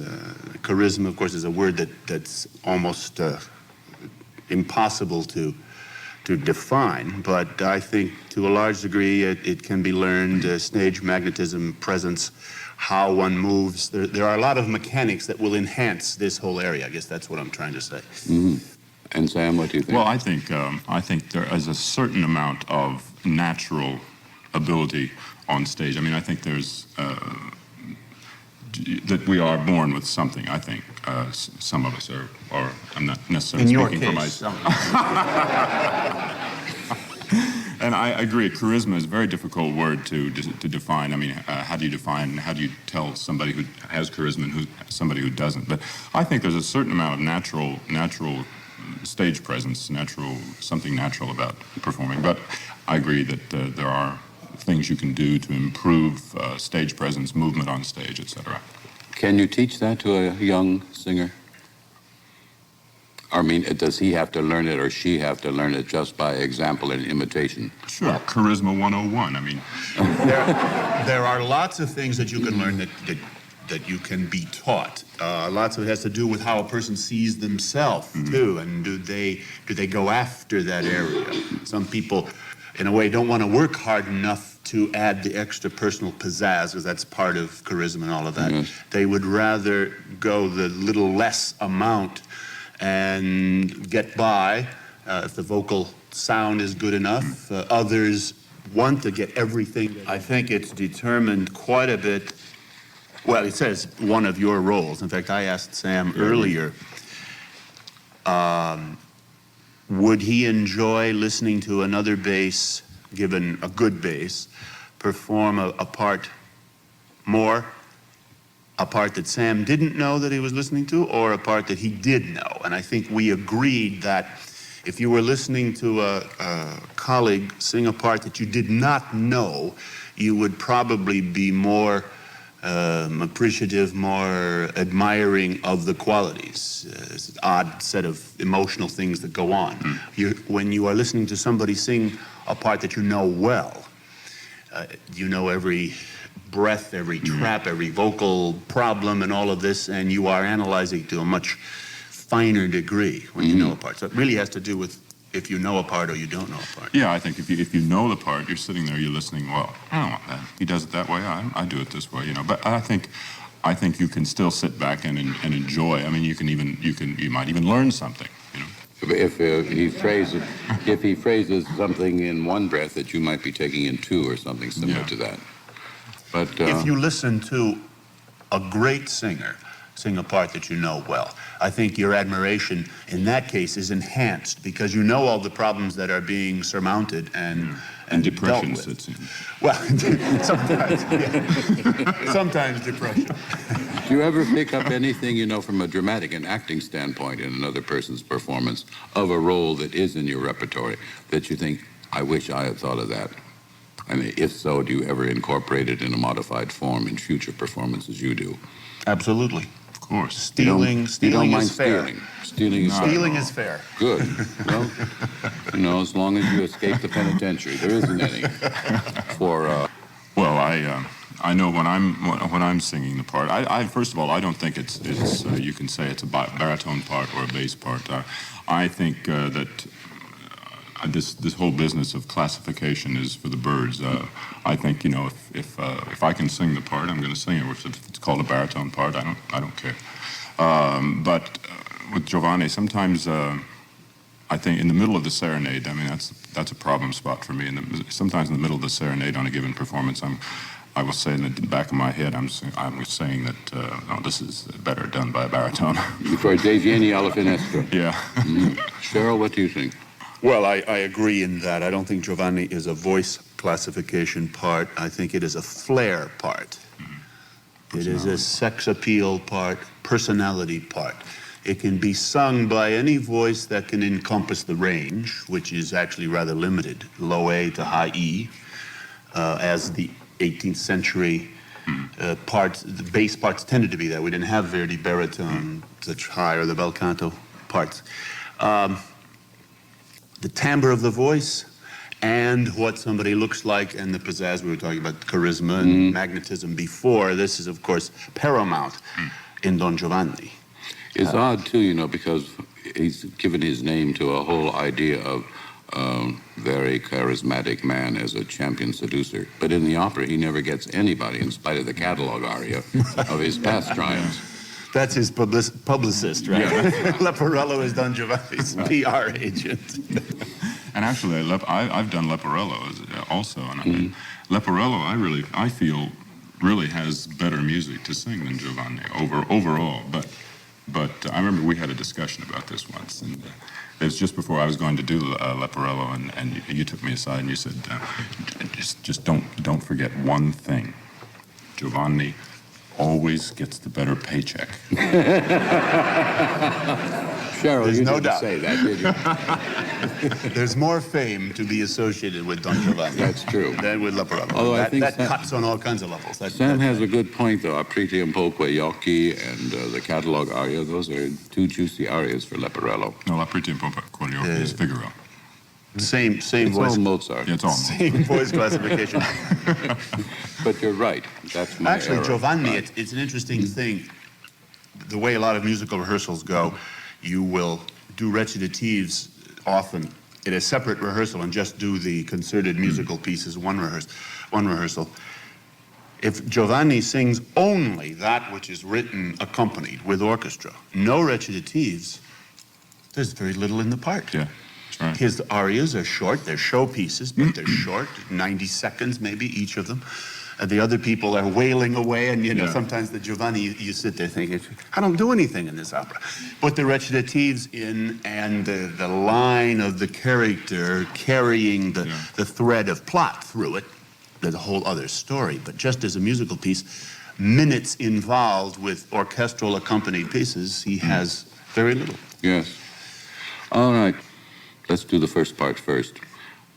Charisma, of course, is a word that's almost impossible to define, but I think to a large degree it can be learned. Stage magnetism, presence, how one moves. There are a lot of mechanics that will enhance this whole area. I guess that's what I'm trying to say. And Sam, what do you think? Well, I think there is a certain amount of natural ability on stage. I mean, I think there's that we are born with something. I think some of us are, or I'm not necessarily speaking for myself. And I agree, charisma is a very difficult word to define. I mean, how do you tell somebody who has charisma and somebody who doesn't? But I think there's a certain amount of natural stage presence, something natural about performing. But I agree that there are things you can do to improve stage presence, movement on stage, etc. Can you teach that to a young singer? I mean, does he have to learn it or she have to learn it just by example and imitation? Sure, Charisma 101. I mean, there are lots of things that you can learn that you can be taught. Lots of it has to do with how a person sees themselves too, and do they go after that area? Some people, in a way, don't want to work hard enough to add the extra personal pizzazz, because that's part of charisma and all of that. Yes. They would rather go the little less amount and get by if the vocal sound is good enough. Others want to get everything. I think it's determined quite a bit. Well, it says one of your roles. In fact, I asked Sam earlier, would he enjoy listening to another bass, given a good bass, perform a part more? A part that Sam didn't know that he was listening to, or a part that he did know? And I think we agreed that if you were listening to a colleague sing a part that you did not know, you would probably be more appreciative, more admiring of the qualities. It's an odd set of emotional things that go on. When you are listening to somebody sing a part that you know well, you know every breath, every trap, every vocal problem and all of this, and you are analyzing to a much finer degree when you know a part. So it really has to do with if you know a part or you don't know a part. yeah, I think if you know the part, you're sitting there, you're listening. Well, I don't want that. He does it that way. I do it this way, you know. But I think you can still sit back and enjoy. I mean, you might even learn something, you know. If he phrases something in one breath that you might be taking in two or something similar to that. But if you listen to a great singer sing a part that you know well, I think your admiration in that case is enhanced because you know all the problems that are being surmounted and depression dealt with. sits in. Well, sometimes, yeah. Sometimes depression. do you ever pick up anything, you know, from a dramatic and acting standpoint in another person's performance of a role that is in your repertory that you think, I wish I had thought of that? I mean, if so, do you ever incorporate it in a modified form in future performances you do? Absolutely. Of course. Stealing is fair. Stealing is fair. Good. Well, you know, as long as you escape the penitentiary, there isn't any. Well, I know when I'm singing the part. I first of all, I don't think it's you can say it's a baritone part or a bass part. I think that this whole business of classification is for the birds. I think, you know, if I can sing the part, I'm going to sing it. If it's called a baritone part, I don't care. But with Giovanni, sometimes I think in the middle of the serenade, I mean that's a problem spot for me. Sometimes in the middle of the serenade on a given performance, I will say in the back of my head, I'm saying that no, this is better done by a baritone. For Dei Vieni alla Finestra. Yeah. Sherrill, what do you think? Well, I agree in that. I don't think Giovanni is a voice classification part. I think it is a flair part. It is a sex appeal part, personality part. It can be sung by any voice that can encompass the range, which is actually rather limited, low A to high E, as the 18th century parts, the bass parts tended to be that. We didn't have Verdi baritone, such high, or the bel canto parts. The timbre of the voice and what somebody looks like and the pizzazz. We were talking about charisma and magnetism before. This is, of course, paramount in Don Giovanni. It's odd, too, you know, because he's given his name to a whole idea of very charismatic man as a champion seducer. But in the opera, he never gets anybody, in spite of the catalog aria of his past triumphs. That's his publicist, right? Yeah. Leporello is Don Giovanni's PR agent. And actually, I've done Leporello also, and Leporello, I feel really has better music to sing than Giovanni overall. But I remember we had a discussion about this once, and it was just before I was going to do Leporello, and you took me aside and you said, just don't forget one thing, Giovanni always gets the better paycheck. Sherrill, There's you no didn't doubt. say that, did you? There's more fame to be associated with Don Giovanni. That's true. Than with Leporello. Although I think that Sam- cuts on all kinds of levels. Sam has a good point, though. Apriti and Polque Gnocchi and the catalog aria, those are two juicy arias for Leporello. No, Apriti and Polque Gnocchi is Figaro. Same It's voice. all Mozart. Yeah, it's all. Same voice classification. But you're right. That's my Actually, error. Giovanni, Right. it's an interesting thing. The way a lot of musical rehearsals go, you will do recitatives often in a separate rehearsal and just do the concerted musical pieces one rehearsal. If Giovanni sings only that which is written accompanied with orchestra, no recitatives, there's very little in the part. Yeah, that's right. His arias are short, they're show pieces, but they're short, 90 seconds maybe each of them. And the other people are wailing away, and Yeah. sometimes the Giovanni, you sit there thinking, I don't do anything in this opera. Put the recitatives in, and the line of the character carrying the thread of plot through it, there's a whole other story. But just as a musical piece, minutes involved with orchestral accompanied pieces, he has very little. Yes. All right. Let's do the first part first.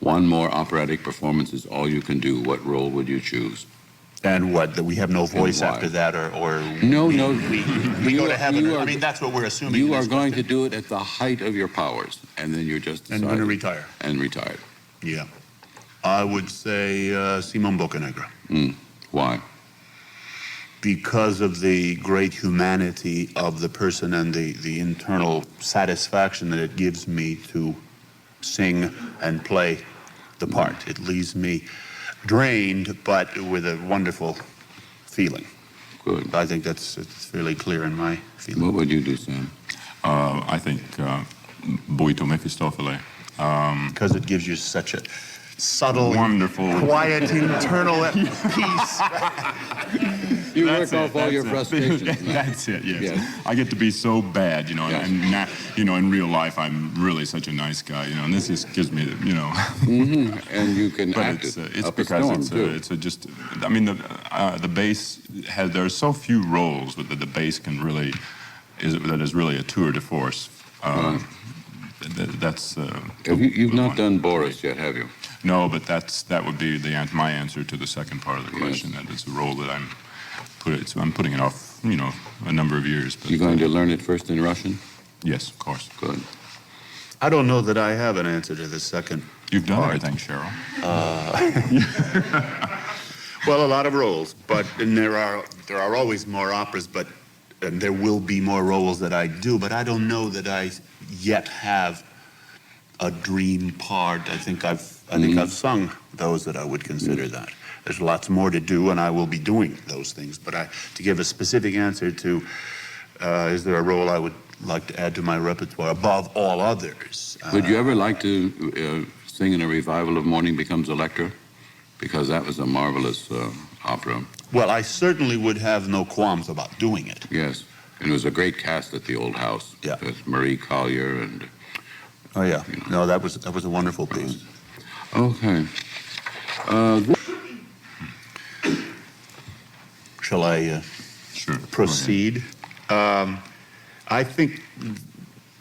One more operatic performance is all you can do. What role would you choose? And what, that we have no voice why? after that, or No, we You go are- to heaven? you are- I mean, that's what we're assuming. You in are this going to question. do it at the height of your powers, and then you're just And going to decided- retire. And retired. Yeah. I would say Simon Boccanegra. Why? Because of the great humanity of the person and the internal satisfaction that it gives me to sing and play the part. It leaves me drained, but with a wonderful feeling. Good. I think it's fairly clear in my feeling. What would you do, Sam? I think Boito Mefistofele. Because it gives you such a subtle, Wonderful. quiet, internal peace. You That's work off all that's your frustrations. That's it, yes. Yes. I get to be so bad, Yes. and now, in real life, I'm really such a nice guy, and this just gives me, And you can But act it's it up a because storm, it's too. just, I mean, the bass has, there are so few roles that the bass can really, that is really a tour de force. That's. You've not done Boris yet, have you? No, but that would be my answer to the second part of the question. That it's a role that I'm putting it off, a number of years. But, You're going to learn it first in Russian? Yes, of course. Good. I don't know that I have an answer to the second. You've done part. everything, Sherrill. Well, a lot of roles, and there are always more operas, and there will be more roles that I do, but I don't know that I yet have a dream part. I think I've sung those that I would consider that. There's lots more to do, and I will be doing those things. But to give a specific answer to, is there a role I would like to add to my repertoire above all others? Would you ever like to sing in a revival of Morning Becomes Electra? Because that was a marvelous opera. Well, I certainly would have no qualms about doing it. Yes. And it was a great cast at the old house. Yeah. With Marie Collier and... Oh yeah, no, that was a wonderful piece. Okay. Shall I Sure. proceed? I think,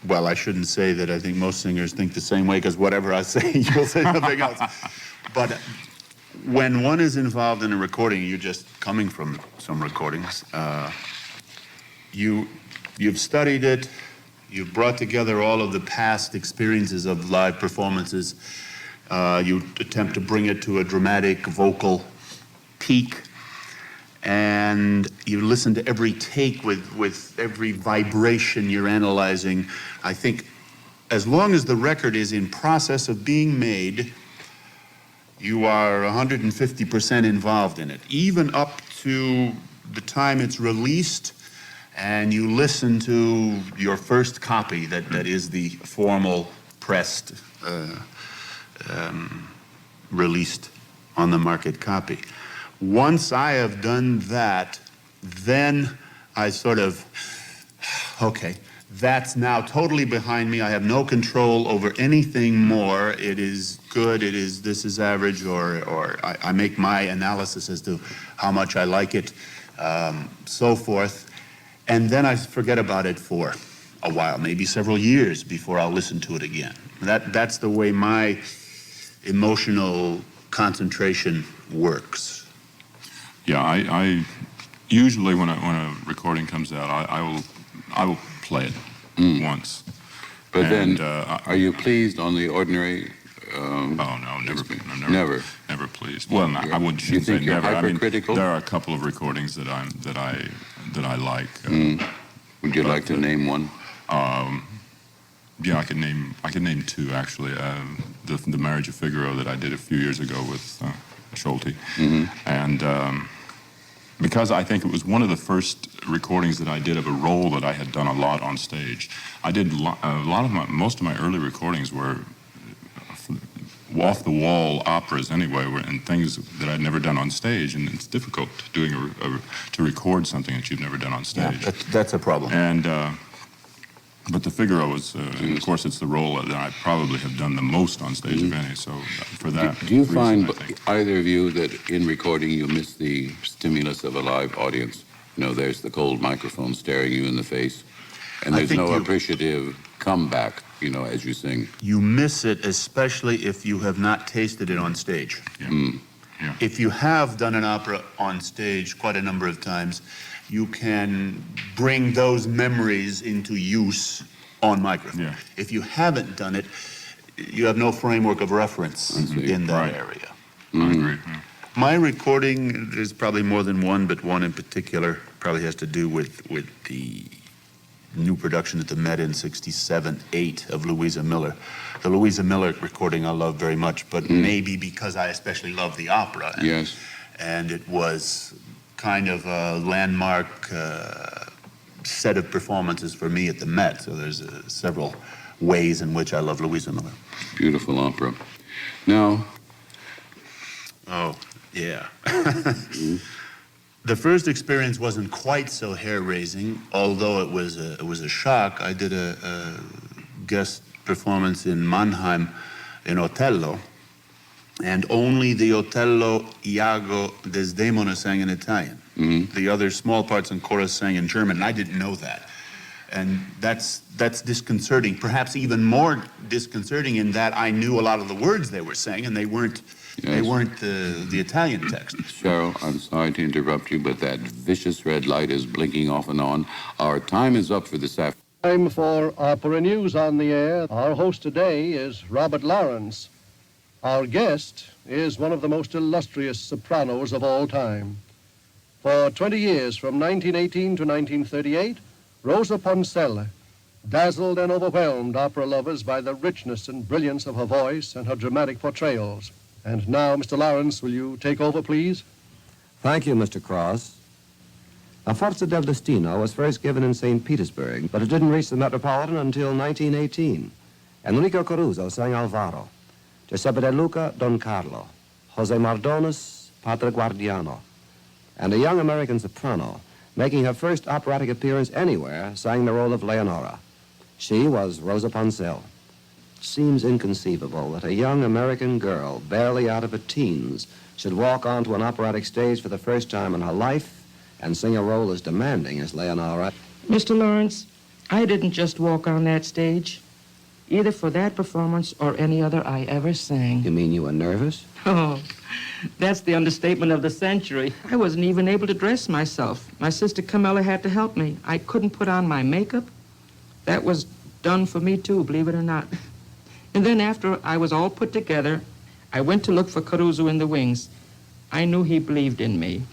well, I shouldn't say that I think most singers think the same way, because whatever I say, you'll say something else. But when one is involved in a recording, you're just coming from some recordings, you've studied it, you've brought together all of the past experiences of live performances, you attempt to bring it to a dramatic vocal peak, and you listen to every take with every vibration you're analyzing. I think as long as the record is in process of being made, you are 150% involved in it, even up to the time it's released, and you listen to your first copy that is the formal pressed, released on the market copy. Once I have done that, then I sort of, okay, that's now totally behind me. I have no control over anything more. It is good, this is average, or I make my analysis as to how much I like it, so forth. And then I forget about it for a while, maybe several years before I'll listen to it again. That's the way my emotional concentration works. Yeah, I usually when a recording comes out, I will play it once. But And, then, are you pleased on the ordinary? Oh no, never. Never pleased. Well, no, I wouldn't You say think you're never. I mean, hypercritical? there are a couple of recordings that I like. Would you like to name one? Yeah, I can name two actually. The Marriage of Figaro that I did a few years ago with Schulte, and because I think it was one of the first recordings that I did of a role that I had done a lot on stage. I did most of my early recordings were off-the-wall operas anyway, and things that I'd never done on stage, and it's difficult doing to record something that you've never done on stage. Yeah, that's a problem. And but the Figaro was, of course, it's the role that I probably have done the most on stage of any. So for that, Do you reason, find, I think. either of you, that in recording you miss the stimulus of a live audience? You know, there's the cold microphone staring you in the face, and I there's think no you- appreciative comeback, you know, as you sing. You miss it, especially if you have not tasted it on stage. Yeah. If you have done an opera on stage quite a number of times, you can bring those memories into use on microphone. Yeah. If you haven't done it, you have no framework of reference in that Right. area. I agree. Yeah. My recording, there's probably more than one, but one in particular probably has to do with the new production at the Met in 67-8 of Louisa Miller. The Louisa Miller recording I love very much, but maybe because I especially love the opera. Yes. And it was kind of a landmark set of performances for me at the Met. So there's several ways in which I love Louisa Miller. Beautiful opera. Now, Oh, yeah. The first experience wasn't quite so hair-raising, although it was a shock. I did a guest performance in Mannheim in Otello, and only the Otello Iago Desdemona sang in Italian. The other small parts and chorus sang in German, and I didn't know that. And that's disconcerting, perhaps even more disconcerting in that I knew a lot of the words they were saying, and they weren't the Italian text. Cheryl, I'm sorry to interrupt you, but that vicious red light is blinking off and on. Our time is up for this afternoon. Time for Opera News on the air. Our host today is Robert Lawrence. Our guest is one of the most illustrious sopranos of all time. For 20 years, from 1918 to 1938, Rosa PONSELLE dazzled and overwhelmed opera lovers by the richness and brilliance of her voice and her dramatic portrayals. And now, Mr. Lawrence, will you take over, please? Thank you, Mr. Cross. La Forza del Destino was first given in St. Petersburg, but it didn't reach the Metropolitan until 1918. Enrico Caruso sang Alvaro, Giuseppe De Luca, Don Carlo, Jose Mardones, Padre Guardiano, and a young American soprano, making her first operatic appearance anywhere, sang the role of Leonora. She was Rosa PONSELLE. It seems inconceivable that a young American girl, barely out of her teens, should walk onto an operatic stage for the first time in her life and sing a role as demanding as Leonora. Mr. Lawrence, I didn't just walk on that stage, either for that performance or any other I ever sang. You mean you were nervous? Oh, that's the understatement of the century. I wasn't even able to dress myself. My sister Camilla had to help me. I couldn't put on my makeup. That was done for me, too, believe it or not. And then after I was all put together, I went to look for Caruso in the wings. I knew he believed in me,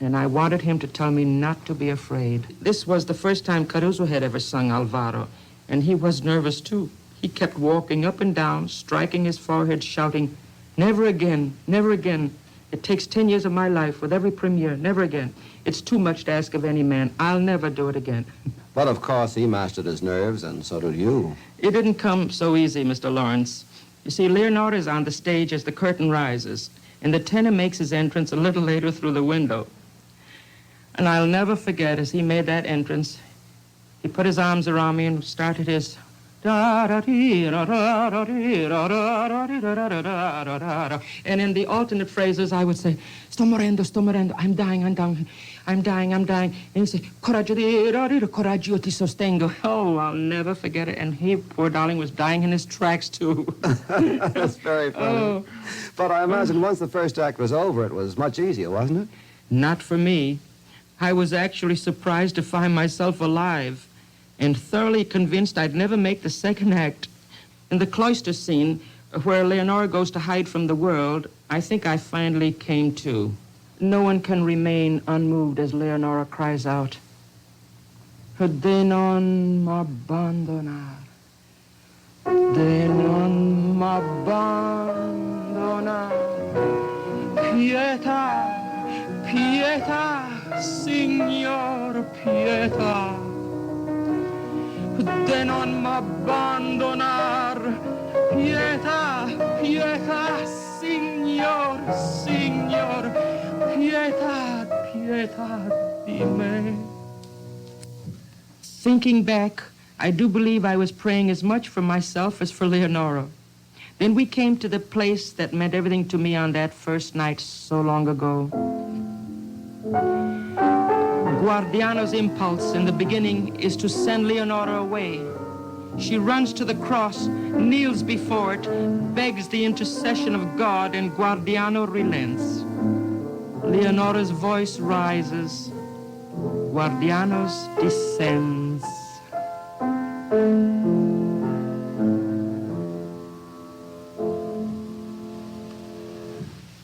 and I wanted him to tell me not to be afraid. This was the first time Caruso had ever sung Alvaro, and he was nervous, too. He kept walking up and down, striking his forehead, shouting, "Never again, never again. It takes 10 years of my life with every premiere, never again. It's too much to ask of any man. I'll never do it again." But of course he mastered his nerves, and so did you. It didn't come so easy, Mr. Lawrence. You see, Leonora is on the stage as the curtain rises, and the tenor makes his entrance a little later through the window. And I'll never forget, as he made that entrance, he put his arms around me and started his And in the alternate phrases, I would say, sto morendo, I'm dying. And he said, coraggio ti sostengo. Oh, I'll never forget it. And he, poor darling, was dying in his tracks, too. That's very funny. Oh. But I imagine once the first act was over, it was much easier, wasn't it? Not for me. I was actually surprised to find myself alive and thoroughly convinced I'd never make the second act. In the cloister scene, where Leonora goes to hide from the world, I think I finally came to. No one can remain unmoved as Leonora cries out, "De non m'abbandonar, de non m'abbandonar, pietà, pietà, Signor, pietà, de non m'abbandonar, pietà, pietà, Signor, Signor, pietà, pietà di me." Thinking back, I do believe I was praying as much for myself as for Leonora. Then we came to the place that meant everything to me on that first night so long ago. Guardiano's impulse in the beginning is to send Leonora away. She runs to the cross, kneels before it, begs the intercession of God, and Guardiano relents. Leonora's voice rises. Guardiano's descends.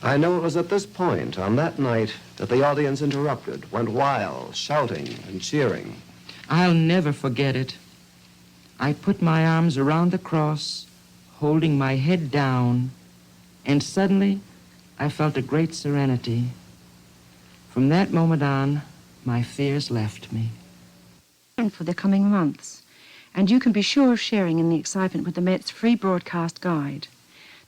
I know it was at this point, on that night, that the audience interrupted, went wild, shouting and cheering. I'll never forget it. I put my arms around the cross, holding my head down, and suddenly I felt a great serenity. From that moment on, my fears left me. For the coming months, and you can be sure of sharing in the excitement with the Met's free broadcast guide.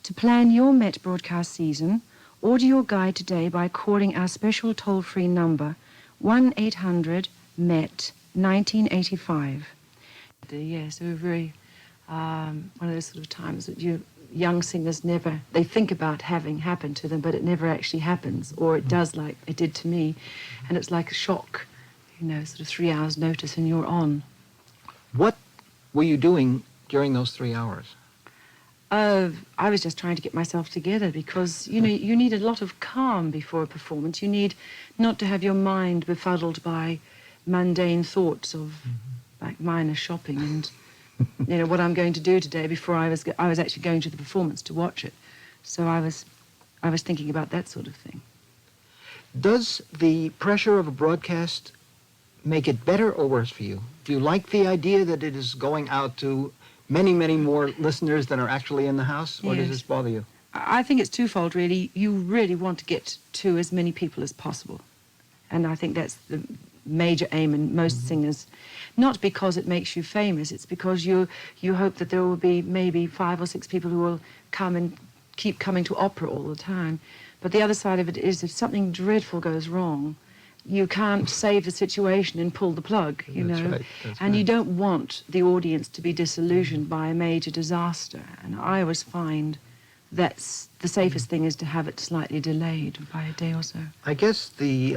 To plan your Met broadcast season, order your guide today by calling our special toll-free number, 1-800-MET 1985. Yes, they were very, one of those sort of times that young singers never, they think about having happened to them, but it never actually happens, or it does like it did to me, and it's like a shock, sort of 3 hours notice and you're on. What were you doing during those 3 hours? I was just trying to get myself together because, you need a lot of calm before a performance. You need not to have your mind befuddled by mundane thoughts of, like minor shopping and, what I'm going to do today before I was actually going to the performance to watch it. So I was thinking about that sort of thing. Does the pressure of a broadcast make it better or worse for you? Do you like the idea that it is going out to many, many more listeners than are actually in the house, or does this bother you? I think it's twofold, really. You really want to get to as many people as possible. And I think that's the major aim in most singers. Not because it makes you famous, it's because you hope that there will be maybe 5 or 6 people who will come and keep coming to opera all the time. But the other side of it is if something dreadful goes wrong, you can't save the situation and pull the plug, That's right. And you don't want the audience to be disillusioned by a major disaster. And I always find that's the safest thing is to have it slightly delayed by a day or so. I guess the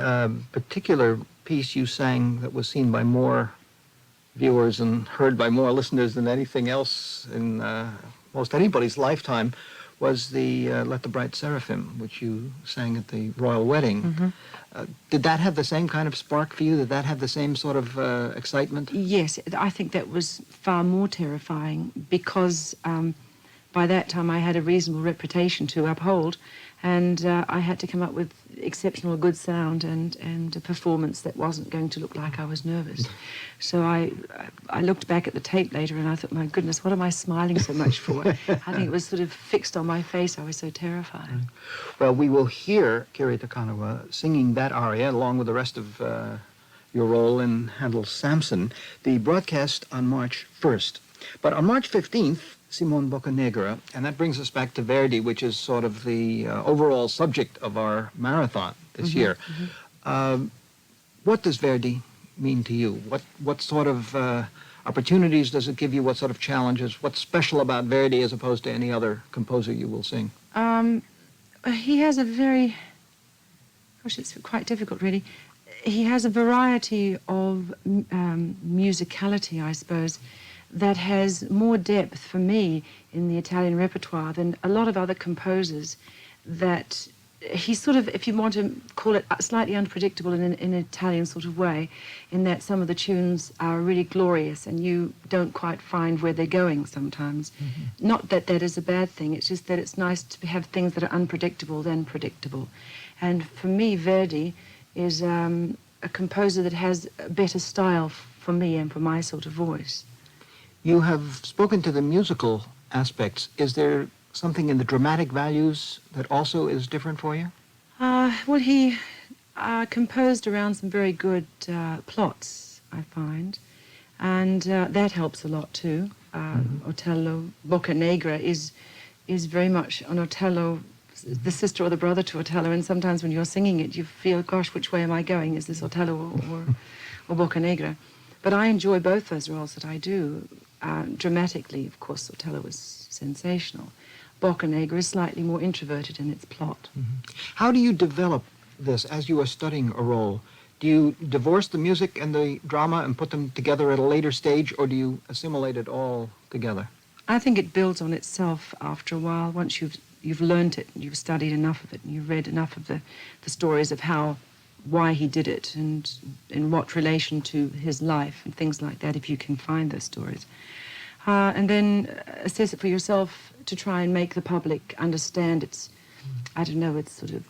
particular piece you sang that was seen by more viewers and heard by more listeners than anything else in most anybody's lifetime was the Let the Bright Seraphim, which you sang at the royal wedding. Did that have the same kind of spark for you? Did that have the same sort of excitement? Yes, I think that was far more terrifying because by that time I had a reasonable reputation to uphold, and I had to come up with exceptional good sound and a performance that wasn't going to look like I was nervous. So I looked back at the tape later and I thought, my goodness, what am I smiling so much for? I think it was sort of fixed on my face. I was so terrified. Well, we will hear Kiri to KANAWA singing that aria along with the rest of your role in Handel's Samson, the broadcast on March 1st. But on March 15th, Simon Boccanegra, and that brings us back to Verdi, which is sort of the overall subject of our marathon this year. What does Verdi mean to you? What sort of opportunities does it give you? What sort of challenges? What's special about Verdi as opposed to any other composer you will sing? He has a very, gosh, it's quite difficult really. He has a variety of musicality, I suppose, that has more depth for me in the Italian repertoire than a lot of other composers. That he's sort of, if you want to call it, slightly unpredictable in an Italian sort of way, in that some of the tunes are really glorious and you don't quite find where they're going sometimes. Not that that is a bad thing, it's just that it's nice to have things that are unpredictable than predictable. And for me, Verdi is a composer that has a better style for me and for my sort of voice. You have spoken to the musical aspects. Is there something in the dramatic values that also is different for you? Well, he composed around some very good plots, I find, and that helps a lot too. Otello, Boccanegra is very much an Otello, the sister or the brother to Otello, and sometimes when you're singing it, you feel, gosh, which way am I going? Is this Otello or Boccanegra? But I enjoy both those roles that I do. Dramatically, of course, Otello was sensational. Boccanegra is slightly more introverted in its plot. How do you develop this as you are studying a role? Do you divorce the music and the drama and put them together at a later stage, or do you assimilate it all together? I think it builds on itself after a while. Once you've learned it, you've studied enough of it, and you've read enough of the stories of why he did it and in what relation to his life and things like that, if you can find those stories. And then assess it for yourself to try and make the public understand its, I don't know, its sort of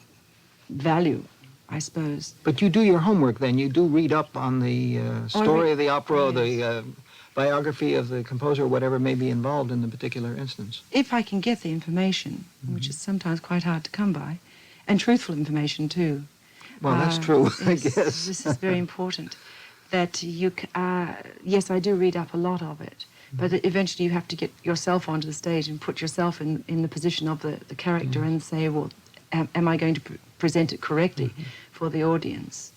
value, I suppose. But you do your homework then. You do read up on the story of the opera, yes, the biography of the composer, whatever may be involved in the particular instance. If I can get the information, which is sometimes quite hard to come by, and truthful information too. Well, that's true, yes, I guess. This is very important. That you, yes, I do read up a lot of it, but eventually you have to get yourself onto the stage and put yourself in the position of the character and say, well, am I going to present it correctly for the audience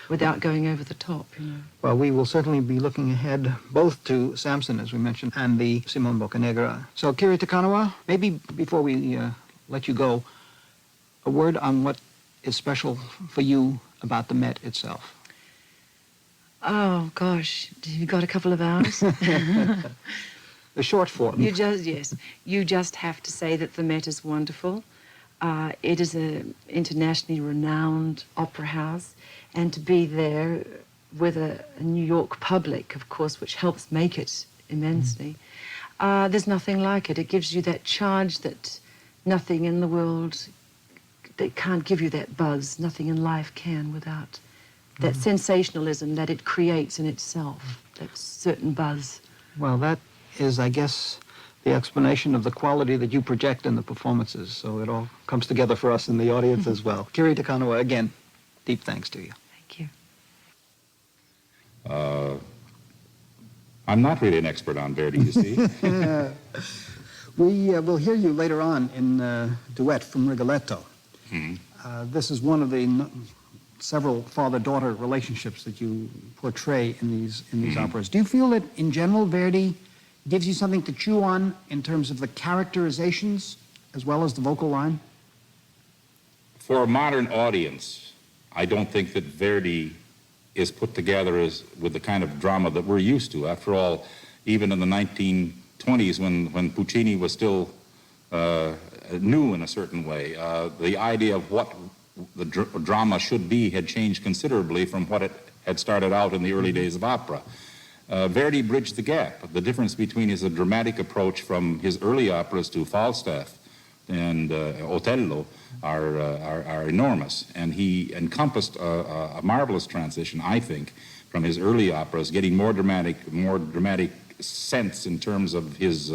without going over the top, you know? Well, we will certainly be looking ahead both to Samson, as we mentioned, and the Simone Boccanegra. So, Kiri to KANAWA, maybe before we let you go, a word on what is special for you about the Met itself. Oh, gosh, you've got a couple of hours? The short form. You just have to say that the Met is wonderful. It is an internationally renowned opera house, and to be there with a New York public, of course, which helps make it immensely. There's nothing like it. It gives you that charge that nothing in the world, that can't give you that buzz. Nothing in life can without that sensationalism that it creates in itself, that certain buzz. Well, that is, I guess, the explanation of the quality that you project in the performances. So it all comes together for us in the audience as well. Kiri to KANAWA, again, deep thanks to you. Thank you. I'm not really an expert on Verdi, you see. We will hear you later on in duet from Rigoletto. This is one of the several father-daughter relationships that you portray in these operas. Do you feel that, in general, Verdi gives you something to chew on in terms of the characterizations as well as the vocal line? For a modern audience, I don't think that Verdi is put together with the kind of drama that we're used to. After all, even in the 1920s, when Puccini was still new in a certain way, the idea of what the drama should be had changed considerably from what it had started out in the early days of opera. Verdi bridged the gap. The difference between his dramatic approach from his early operas to Falstaff and Otello are enormous, and he encompassed a marvelous transition, I think, from his early operas, getting more dramatic sense in terms of his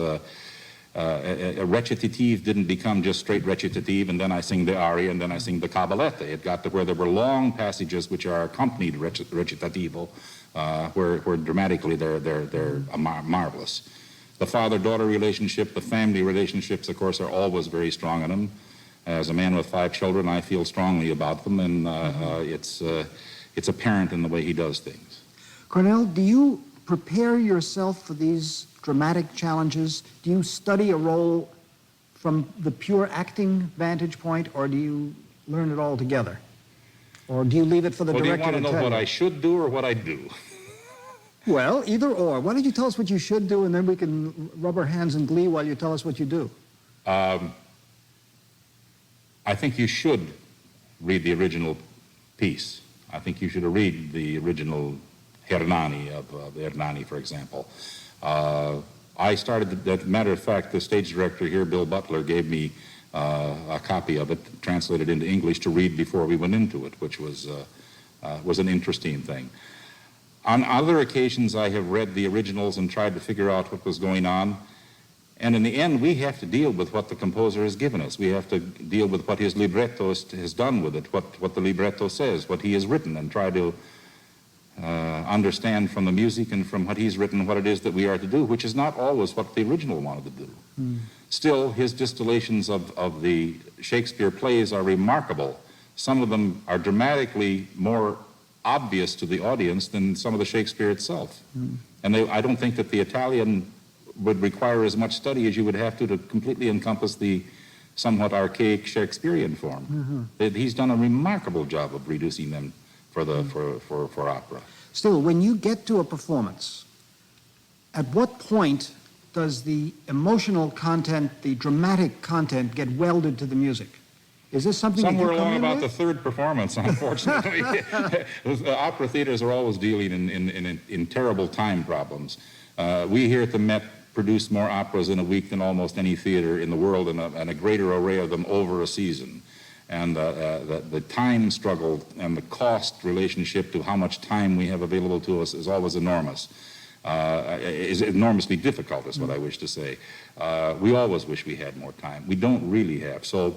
a recitative didn't become just straight recitative, and then I sing the aria, and then I sing the cabaletta. It got to where there were long passages which are accompanied recitativo, where dramatically they're marvelous. The father-daughter relationship, the family relationships, of course, are always very strong in them. As a man with 5 children, I feel strongly about them, and it's apparent in the way he does things. Cornell, do you prepare yourself for these dramatic challenges? Do you study a role from the pure acting vantage point, or do you learn it all together? Or do you leave it for the director to tell you? Do you want to know what I should do or what I do? Well, either or. Why don't you tell us what you should do, and then we can rub our hands in glee while you tell us what you do. I think you should read the original piece. I think you should read the original Hernani of Hernani, for example. I started, as a matter of fact, the stage director here, Bill Butler, gave me a copy of it, translated into English, to read before we went into it, which was an interesting thing. On other occasions, I have read the originals and tried to figure out what was going on. And in the end, we have to deal with what the composer has given us. We have to deal with what his libretto has done with it, what the libretto says, what he has written, and try to understand from the music and from what he's written what it is that we are to do, which is not always what the original wanted to do. Still, his distillations of the Shakespeare plays are remarkable. Some of them are dramatically more obvious to the audience than some of the Shakespeare itself. And I don't think that the Italian would require as much study as you would have to completely encompass the somewhat archaic Shakespearean form. He's done a remarkable job of reducing them for opera. Still, when you get to a performance, at what point does the emotional content, the dramatic content, get welded to the music? Is this something Somewhere that you come along in about with? the third performance, unfortunately. Opera theaters are always dealing in terrible time problems. We here at the Met produce more operas in a week than almost any theater in the world, and a greater array of them over a season. And the time struggle and the cost relationship to how much time we have available to us is always enormous. Is enormously difficult, is what I wish to say. We always wish we had more time. We don't really have. So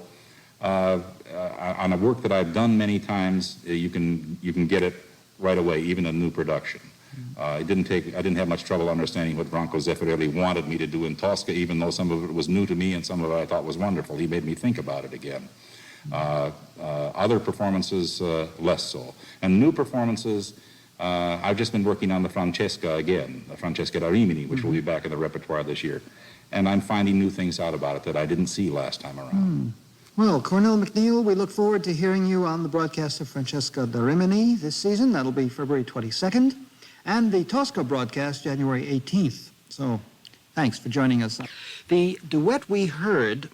on a work that I've done many times, you can get it right away, even a new production. I didn't have much trouble understanding what Branko Zeffirelli wanted me to do in Tosca, even though some of it was new to me and some of it I thought was wonderful. He made me think about it again. Other performances, less so. And new performances, I've just been working on the Francesca again, the Francesca da Rimini, which will be back in the repertoire this year. And I'm finding new things out about it that I didn't see last time around. Well, Cornell MacNeil, we look forward to hearing you on the broadcast of Francesca da Rimini this season. That'll be February 22nd. And the Tosca broadcast, January 18th. So thanks for joining us. The duet we heard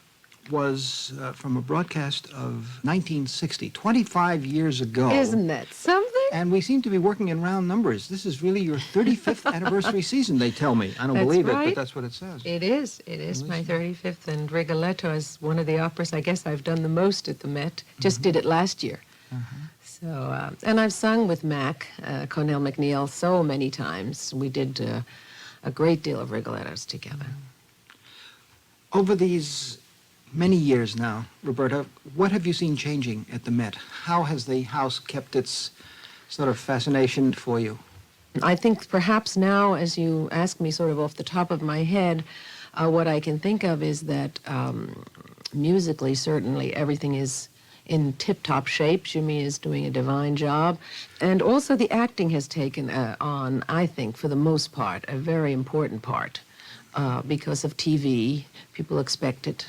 was from a broadcast of 1960, 25 years ago. Isn't that something? And we seem to be working in round numbers. This is really your 35th anniversary season, they tell me. I don't believe it, but that's what it says. It is. It is my 35th, and Rigoletto is one of the operas I guess I've done the most at the Met. Just did it last year. So, and I've sung with Mac, Cornell MacNeil, so many times. We did a great deal of Rigolettos together. Over these many years now, Roberta, what have you seen changing at the Met? How has the house kept its sort of fascination for you? I think perhaps now, as you ask me sort of off the top of my head, what I can think of is that musically, certainly, everything is in tip-top shape. Jimmy is doing a divine job. And also the acting has taken on, I think, for the most part, a very important part. Because of TV, people expect it,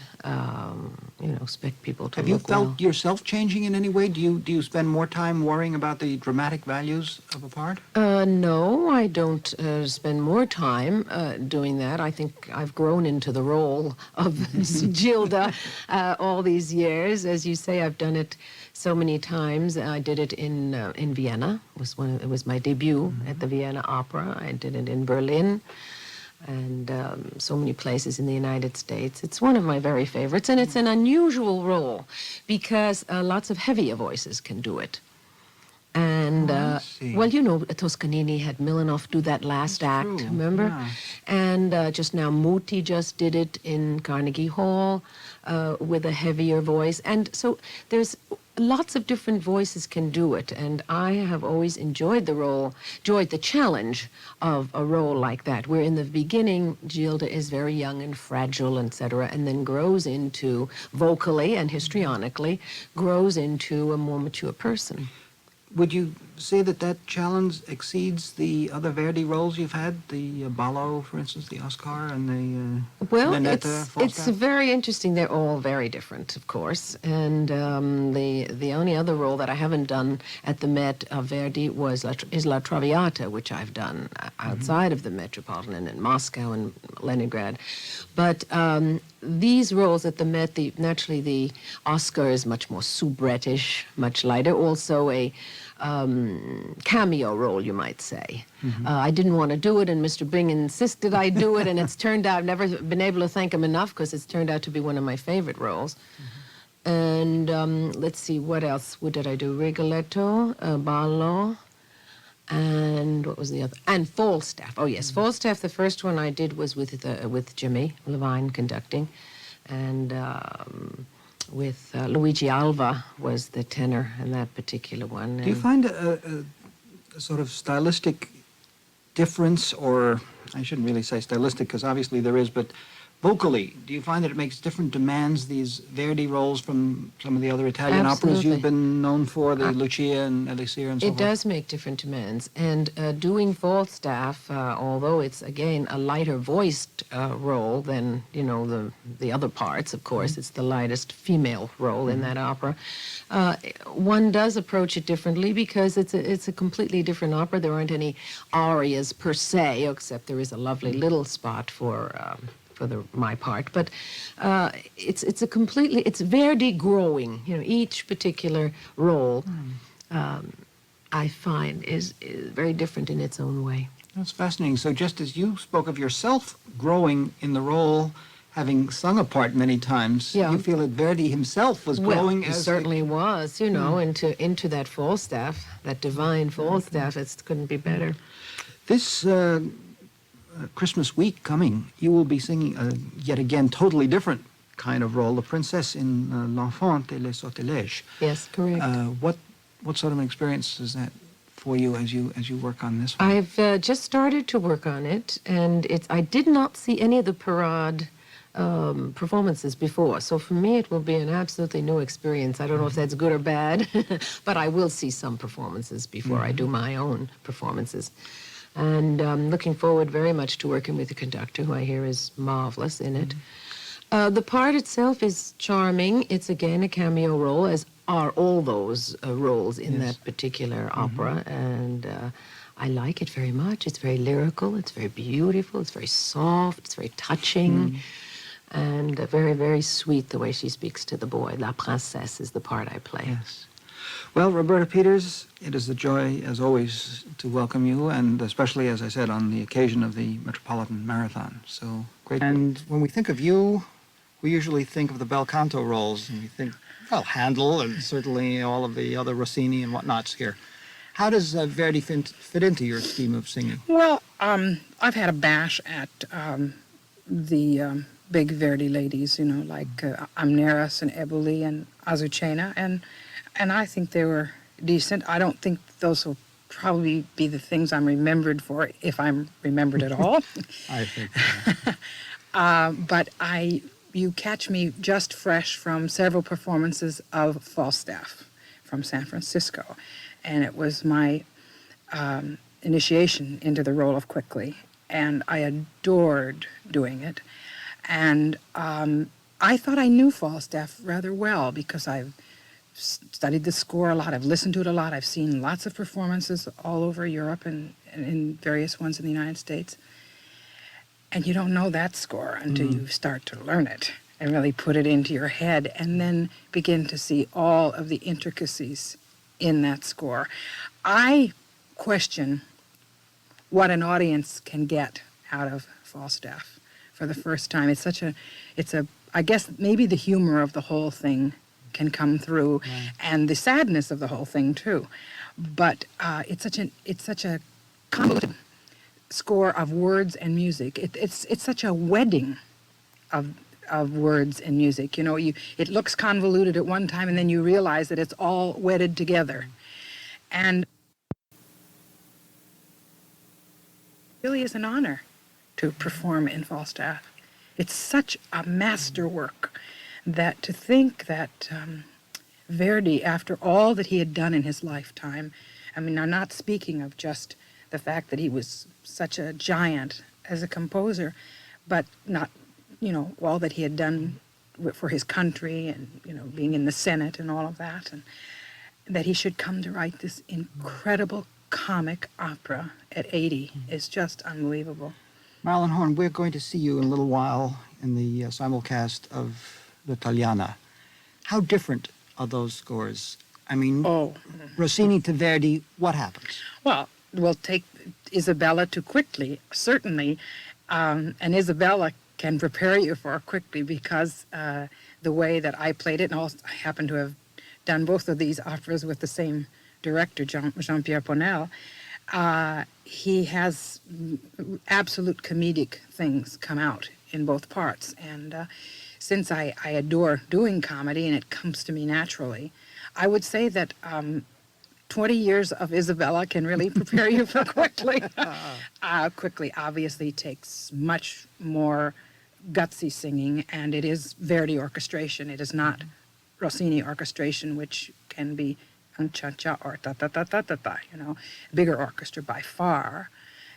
expect people to Have you look felt well. yourself changing in any way? Do you spend more time worrying about the dramatic values of a part? No, I don't spend more time doing that. I think I've grown into the role of Gilda all these years. As you say, I've done it so many times. I did it in Vienna. It was my debut at the Vienna Opera. I did it in Berlin. And so many places in the United States. It's one of my very favorites, and it's an unusual role because lots of heavier voices can do it. And, well, you know, Toscanini had Milanov do that last act, remember? Yeah. And just now Muti just did it in Carnegie Hall with a heavier voice. And so there's lots of different voices can do it, and I have always enjoyed the challenge of a role like that, where in the beginning Gilda is very young and fragile, etc., and then grows into, vocally and histrionically, grows into a more mature person. would you say that that challenge exceeds the other Verdi roles you've had? The Ballo, for instance, the Oscar, and the Well, Minetta, it's very interesting. They're all very different, of course. And the only other role that I haven't done at the Met of Verdi is La Traviata, which I've done outside of the Metropolitan and in Moscow and Leningrad. But these roles at the Met, naturally the Oscar is much more soubrette-ish, much lighter. Also a cameo role, you might say. I didn't want to do it, and Mr. Bing insisted I do it, and it's turned out, I've never been able to thank him enough because it's turned out to be one of my favorite roles. And let's see, what else? What did I do? Rigoletto, Ballo, and what was the other? And Falstaff. Oh yes, Falstaff. The first one I did was with Jimmy Levine conducting, and with Luigi Alva was the tenor in that particular one. Do you find a sort of stylistic difference, or I shouldn't really say stylistic because obviously there is, but vocally, do you find that it makes different demands, these Verdi roles, from some of the other Italian operas you've been known for, the Lucia and Elisir and so forth? It does make different demands. And doing Falstaff, although it's, again, a lighter voiced role than, you know, the other parts, of course, it's the lightest female role in that opera, one does approach it differently because it's a completely different opera. There aren't any arias per se, except there is a lovely little spot for my part, but it's Verdi growing. You know, each particular role I find is very different in its own way. That's fascinating. So just as you spoke of yourself growing in the role, having sung a part many times, you feel that Verdi himself was growing He certainly was, you know, into that Falstaff, that divine Falstaff. It couldn't be better. This Christmas week coming, you will be singing yet again totally different kind of role, the princess in L'Enfant et les Sortilèges. Yes, correct. What sort of an experience is that for you as you work on this one? I've just started to work on it, and I did not see any of the parade performances before, so for me it will be an absolutely new experience. I don't know if that's good or bad, but I will see some performances before I do my own performances. And I'm looking forward very much to working with the conductor, who I hear is marvelous in it. The part itself is charming. It's, again, a cameo role, as are all those roles in that particular opera. And I like it very much. It's very lyrical. It's very beautiful. It's very soft. It's very touching. And very, very sweet the way she speaks to the boy. La Princesse is the part I play. Yes. Well, Roberta Peters, it is a joy, as always, to welcome you, and especially, as I said, on the occasion of the Metropolitan Marathon. So great. And when we think of you, we usually think of the bel canto roles, and we think, well, Handel, and certainly all of the other Rossini and whatnots here. How does Verdi fit into your scheme of singing? Well, I've had a bash at the big Verdi ladies, you know, like Amneris and Eboli and Azucena, and I think they were decent. I don't think those will probably be the things I'm remembered for, if I'm remembered at all. I think so. But you catch me just fresh from several performances of Falstaff from San Francisco. And it was my initiation into the role of Quickly. And I adored doing it. And I thought I knew Falstaff rather well because I've studied the score a lot. I've listened to it a lot. I've seen lots of performances all over Europe and in various ones in the United States. And you don't know that score until you start to learn it and really put it into your head and then begin to see all of the intricacies in that score. I question what an audience can get out of Falstaff for the first time. I guess maybe the humor of the whole thing can come through, and the sadness of the whole thing too. But it's such a convoluted score of words and music. It's such a wedding of words and music. You know, it looks convoluted at one time, and then you realize that it's all wedded together. And it really is an honor to perform in Falstaff. It's such a masterwork that to think that Verdi, after all that he had done in his lifetime, I mean, I'm not speaking of just the fact that he was such a giant as a composer, but not, you know, all that he had done for his country and, you know, being in the Senate and all of that, and that he should come to write this incredible comic opera at 80 is just unbelievable. Marilyn Horne, we're going to see you in a little while in the simulcast of L'Italiana. How different are those scores? I mean, Rossini to Verdi, what happens? Well, we'll take Isabella to Quickly, certainly, and Isabella can prepare you for Quickly because the way that I played it, and also I happen to have done both of these operas with the same director, Jean-Pierre PONNELLE, he has absolute comedic things come out in both parts. And since I adore doing comedy and it comes to me naturally, I would say that 20 years of Isabella can really prepare you for Quickly. Quickly obviously takes much more gutsy singing, and it is Verdi orchestration. It is not Rossini orchestration, which can be cha-cha or ta-ta-ta-ta-ta-ta, you know, bigger orchestra by far,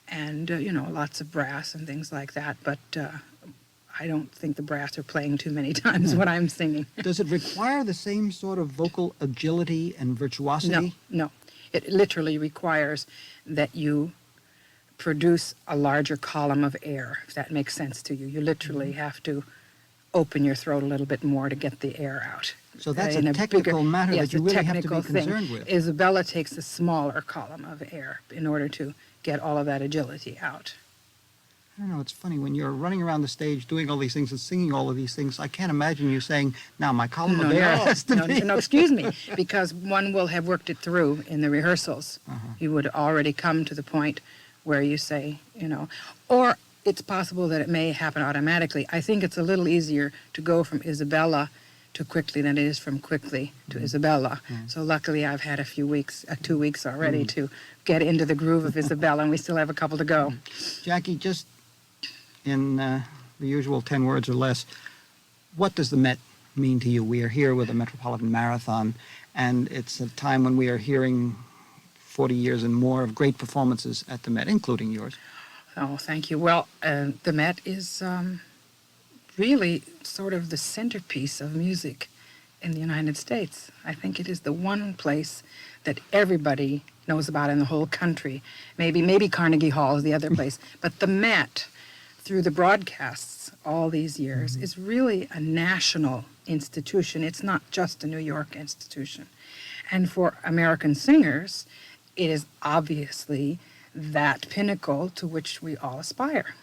and, you know, lots of brass and things like that, but I don't think the brass are playing too many times what I'm singing. Does it require the same sort of vocal agility and virtuosity? No. It literally requires that you produce a larger column of air, if that makes sense to you. You literally have to open your throat a little bit more to get the air out. So that's a technical matter that you really have to be concerned with. Isabella takes a smaller column of air in order to get all of that agility out. I don't know, it's funny, when you're running around the stage doing all these things and singing all of these things, I can't imagine you saying, now my column of air has to be... No, excuse me, because one will have worked it through in the rehearsals. You would already come to the point where you say, you know, or it's possible that it may happen automatically. I think it's a little easier to go from Isabella to Quickly than it is from Quickly to Isabella. So luckily I've had a few weeks, 2 weeks already to get into the groove of Isabella, and we still have a couple to go. Jackie, just in the usual 10 words or less, what does the Met mean to you? We are here with the Metropolitan Marathon, and it's a time when we are hearing 40 years and more of great performances at the Met, including yours. Oh, thank you. Well, the Met is really sort of the centerpiece of music in the United States. I think it is the one place that everybody knows about in the whole country. Maybe Carnegie Hall is the other place, but the Met, through the broadcasts all these years, is really a national institution. It's not just a New York institution. And for American singers, it is obviously that pinnacle to which we all aspire.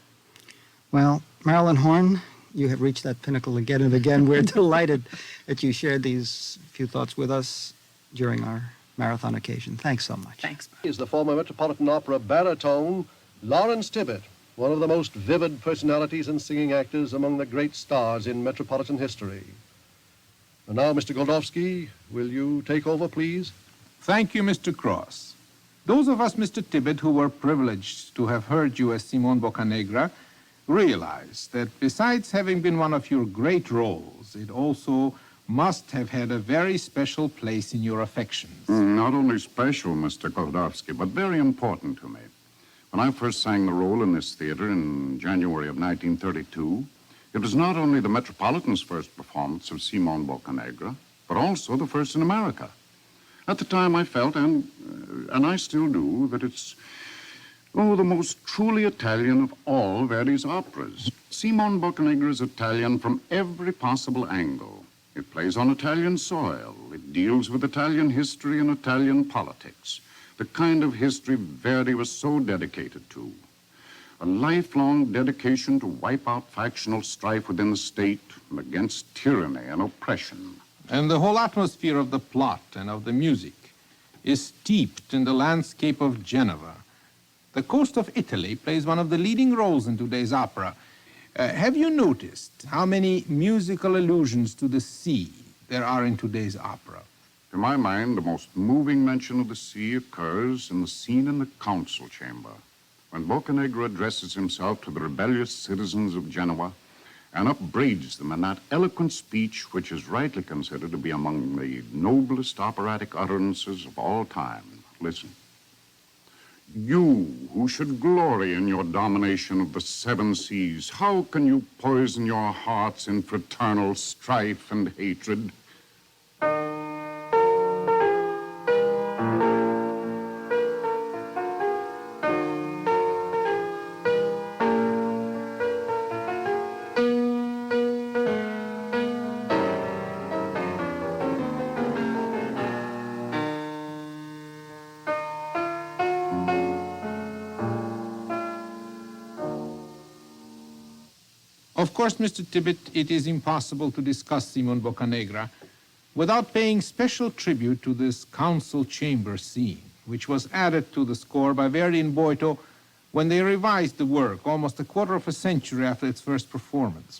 Well, Marilyn Horne, you have reached that pinnacle again and again. We're delighted that you shared these few thoughts with us during our marathon occasion. Thanks so much. Thanks. Is the former Metropolitan Opera baritone Lawrence Tibbett, one of the most vivid personalities and singing actors among the great stars in Metropolitan history. And now, Mr. Goldovsky, will you take over, please? Thank you, Mr. Cross. Those of us, Mr. Tibbett, who were privileged to have heard you as Simone Boccanegra, realize that besides having been one of your great roles, it also must have had a very special place in your affections. Not only special, Mr. Goldovsky, but very important to me. When I first sang the role in this theater in January of 1932, it was not only the Metropolitan's first performance of Simone Boccanegra, but also the first in America. At the time I felt, and I still do, that it's, the most truly Italian of all Verdi's operas. Simone Boccanegra is Italian from every possible angle. It plays on Italian soil. It deals with Italian history and Italian politics, the kind of history Verdi was so dedicated to. A lifelong dedication to wipe out factional strife within the state and against tyranny and oppression. And the whole atmosphere of the plot and of the music is steeped in the landscape of Genova. The coast of Italy plays one of the leading roles in today's opera. Have you noticed how many musical allusions to the sea there are in today's opera? To my mind, the most moving mention of the sea occurs in the scene in the council chamber, when Boccanegra addresses himself to the rebellious citizens of Genoa and upbraids them in that eloquent speech which is rightly considered to be among the noblest operatic utterances of all time. Listen. You, who should glory in your domination of the seven seas, how can you poison your hearts in fraternal strife and hatred? Of course, Mr. Tibbett, it is impossible to discuss Simon Boccanegra without paying special tribute to this council chamber scene, which was added to the score by Verdi and Boito when they revised the work almost a quarter of a century after its first performance.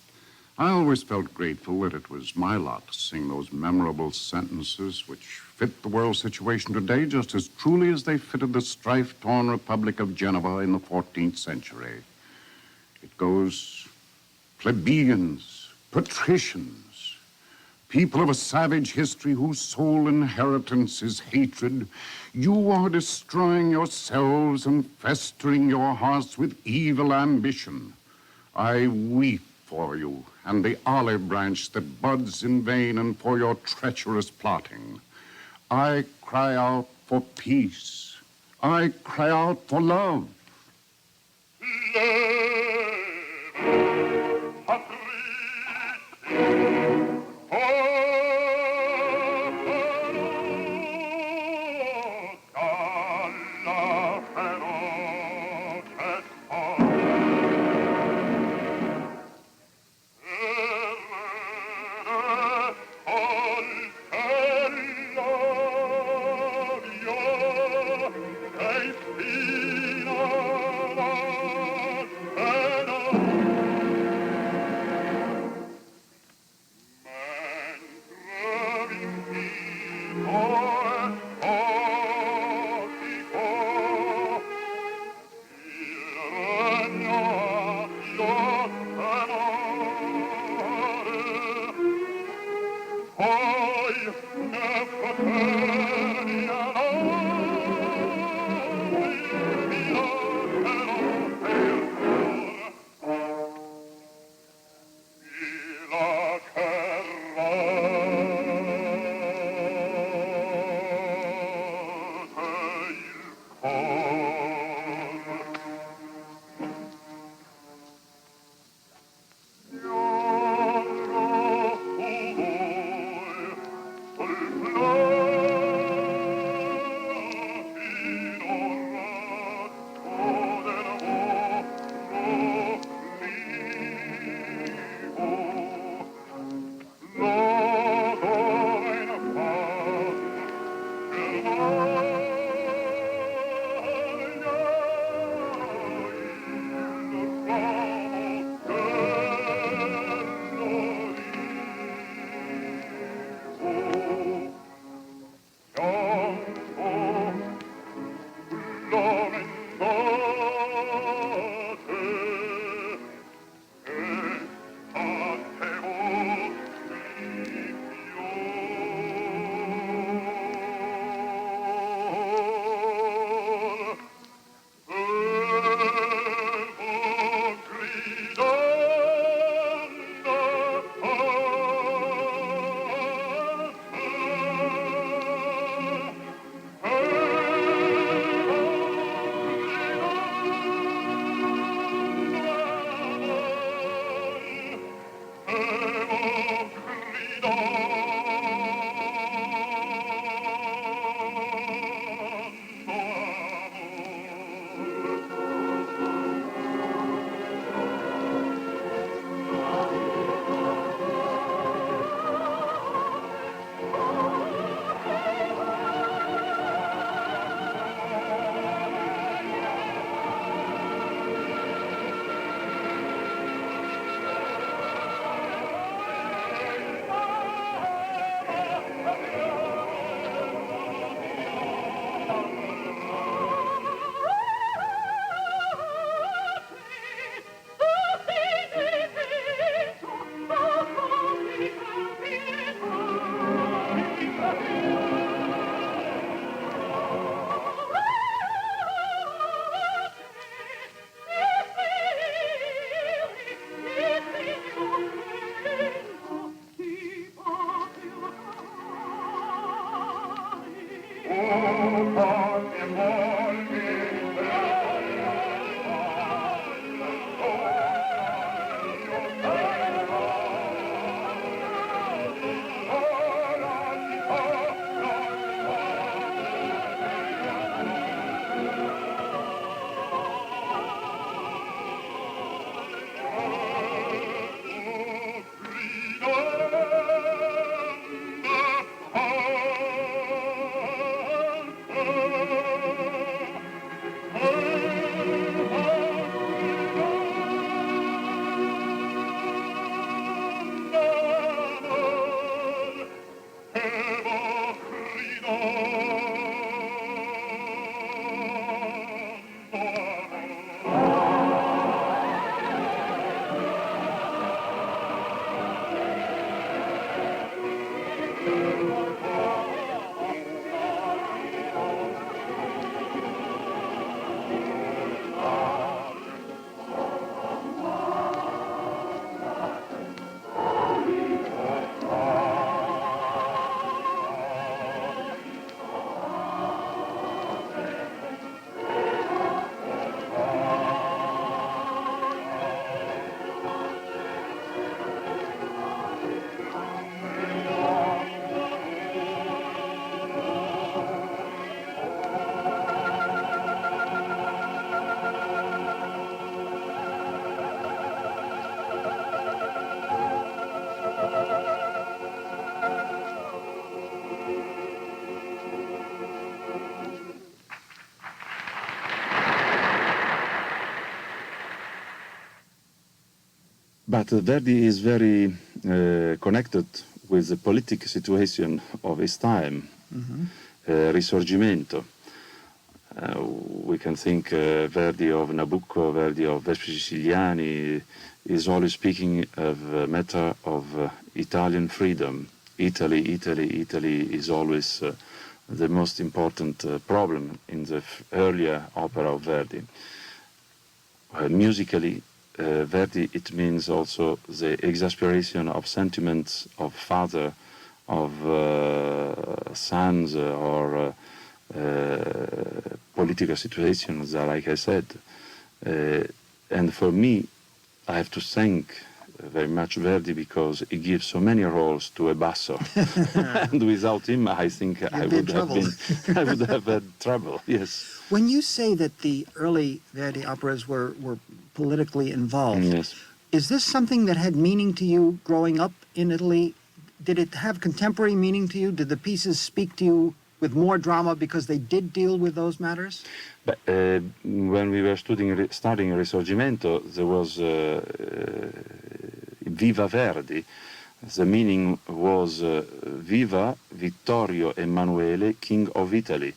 I always felt grateful that it was my lot to sing those memorable sentences which fit the world situation today just as truly as they fitted the strife-torn Republic of Geneva in the 14th century. It goes... plebeians, patricians, people of a savage history whose sole inheritance is hatred, you are destroying yourselves and festering your hearts with evil ambition. I weep for you and the olive branch that buds in vain and for your treacherous plotting. I cry out for peace. I cry out for love. But Verdi is very connected with the political situation of his time, Risorgimento. We can think Verdi of Nabucco, Verdi of Vespri Siciliani, is always speaking of a matter of Italian freedom. Italy is always the most important problem in the earlier opera of Verdi. Musically, Verdi, it means also the exasperation of sentiments of father, of sons, or political situations, like I said. And for me, I have to thank very much Verdi because he gives so many roles to a basso. And without him, I think I would have had trouble, yes. When you say that the early Verdi operas were politically involved, yes. Is this something that had meaning to you growing up in Italy? Did it have contemporary meaning to you? Did the pieces speak to you with more drama because they did deal with those matters? But, when we were studying Risorgimento, there was Viva Verdi. The meaning was Viva Vittorio Emanuele, King of Italy.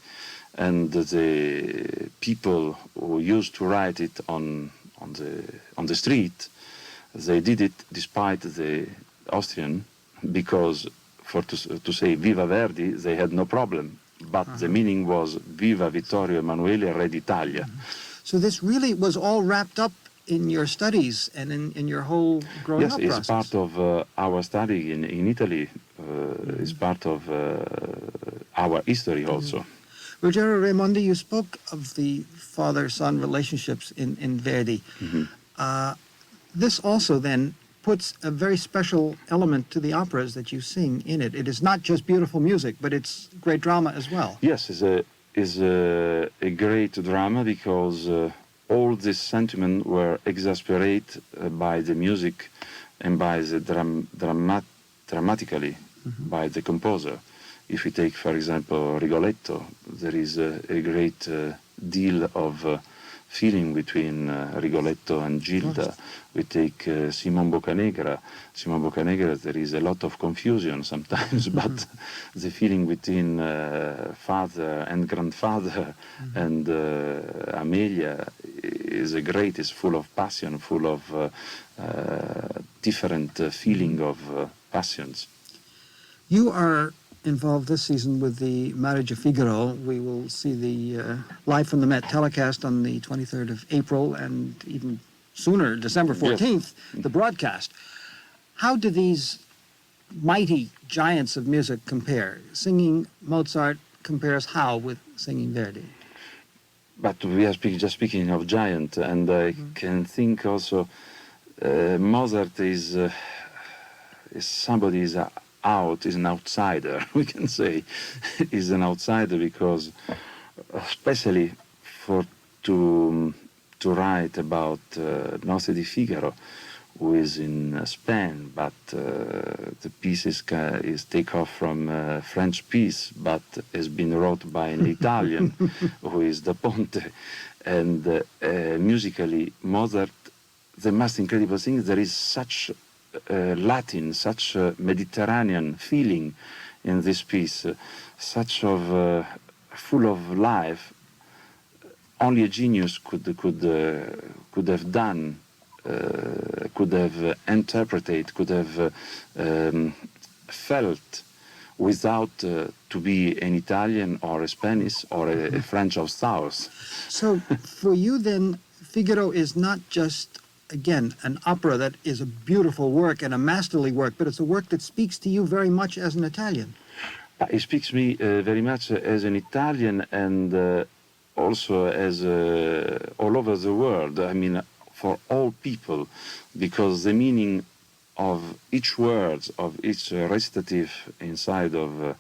And the people who used to write it on the street, they did it despite the Austrian, because to say Viva Verdi, they had no problem. But the meaning was Viva Vittorio Emanuele, Re d'Italia. So this really was all wrapped up in your studies and in your whole growing up process? Yes, it's part of our study in Italy. It's part of our history also. Ruggero Raimondi, you spoke of the father-son relationships in Verdi. This also then puts a very special element to the operas that you sing in it. It is not just beautiful music, but it's great drama as well. Yes, it's a great drama because all this sentiment were exasperated by the music and by the dramatically by the composer. If we take, for example, Rigoletto, there is a great deal of feeling between Rigoletto and Gilda. We take Simon Boccanegra. Simon Boccanegra, there is a lot of confusion sometimes, but the feeling between father and grandfather and Amelia is great, is full of passion, full of different feeling of passions. You are involved this season with the Marriage of Figaro. We will see the Live from the Met telecast on the 23rd of April, and even sooner, December 14th, the broadcast. How do these mighty giants of music compare? Singing Mozart compares how with singing Verdi? But we are just speaking of giant, and I can think also Mozart is somebody is out, is an outsider, we can say. Is an outsider because, especially to write about Notte di Figaro, who is in Spain, but the piece is take off from a French piece, but has been wrote by an Italian, who is Da Ponte. And musically, Mozart, the most incredible thing, there is such Latin, such Mediterranean feeling in this piece, such of full of life. Only a genius could have done, could have interpreted, could have felt, without to be an Italian or a Spanish or a French of South. So for you then, Figaro is not just, again, an opera that is a beautiful work and a masterly work, but it's a work that speaks to you very much as an Italian. It speaks me very much as an Italian, and also as all over the world. I mean, for all people, because the meaning of each word, of each recitative inside of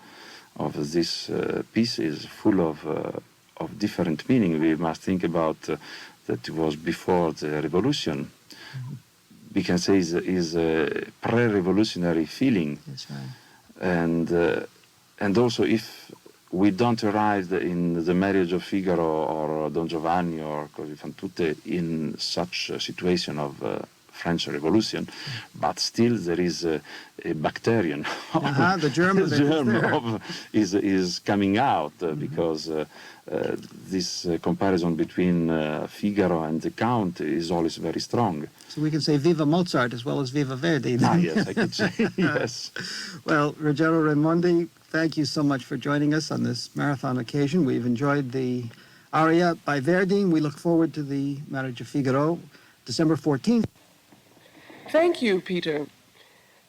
this piece is full of different meaning. We must think about that it was before the revolution. We can say is a pre-revolutionary feeling. That's right. And also, if we don't arrive in the Marriage of Figaro or Don Giovanni or Così fan tutte in such a situation of French Revolution, but still there is a bacterium. The germ of it is coming out because this comparison between Figaro and the Count is always very strong. So we can say Viva Mozart as well as Viva Verdi. Yes, I could say, yes. Well, Ruggero Raimondi, thank you so much for joining us on this marathon occasion. We've enjoyed the aria by Verdi. We look forward to the Marriage of Figaro, December 14th. Thank you, Peter.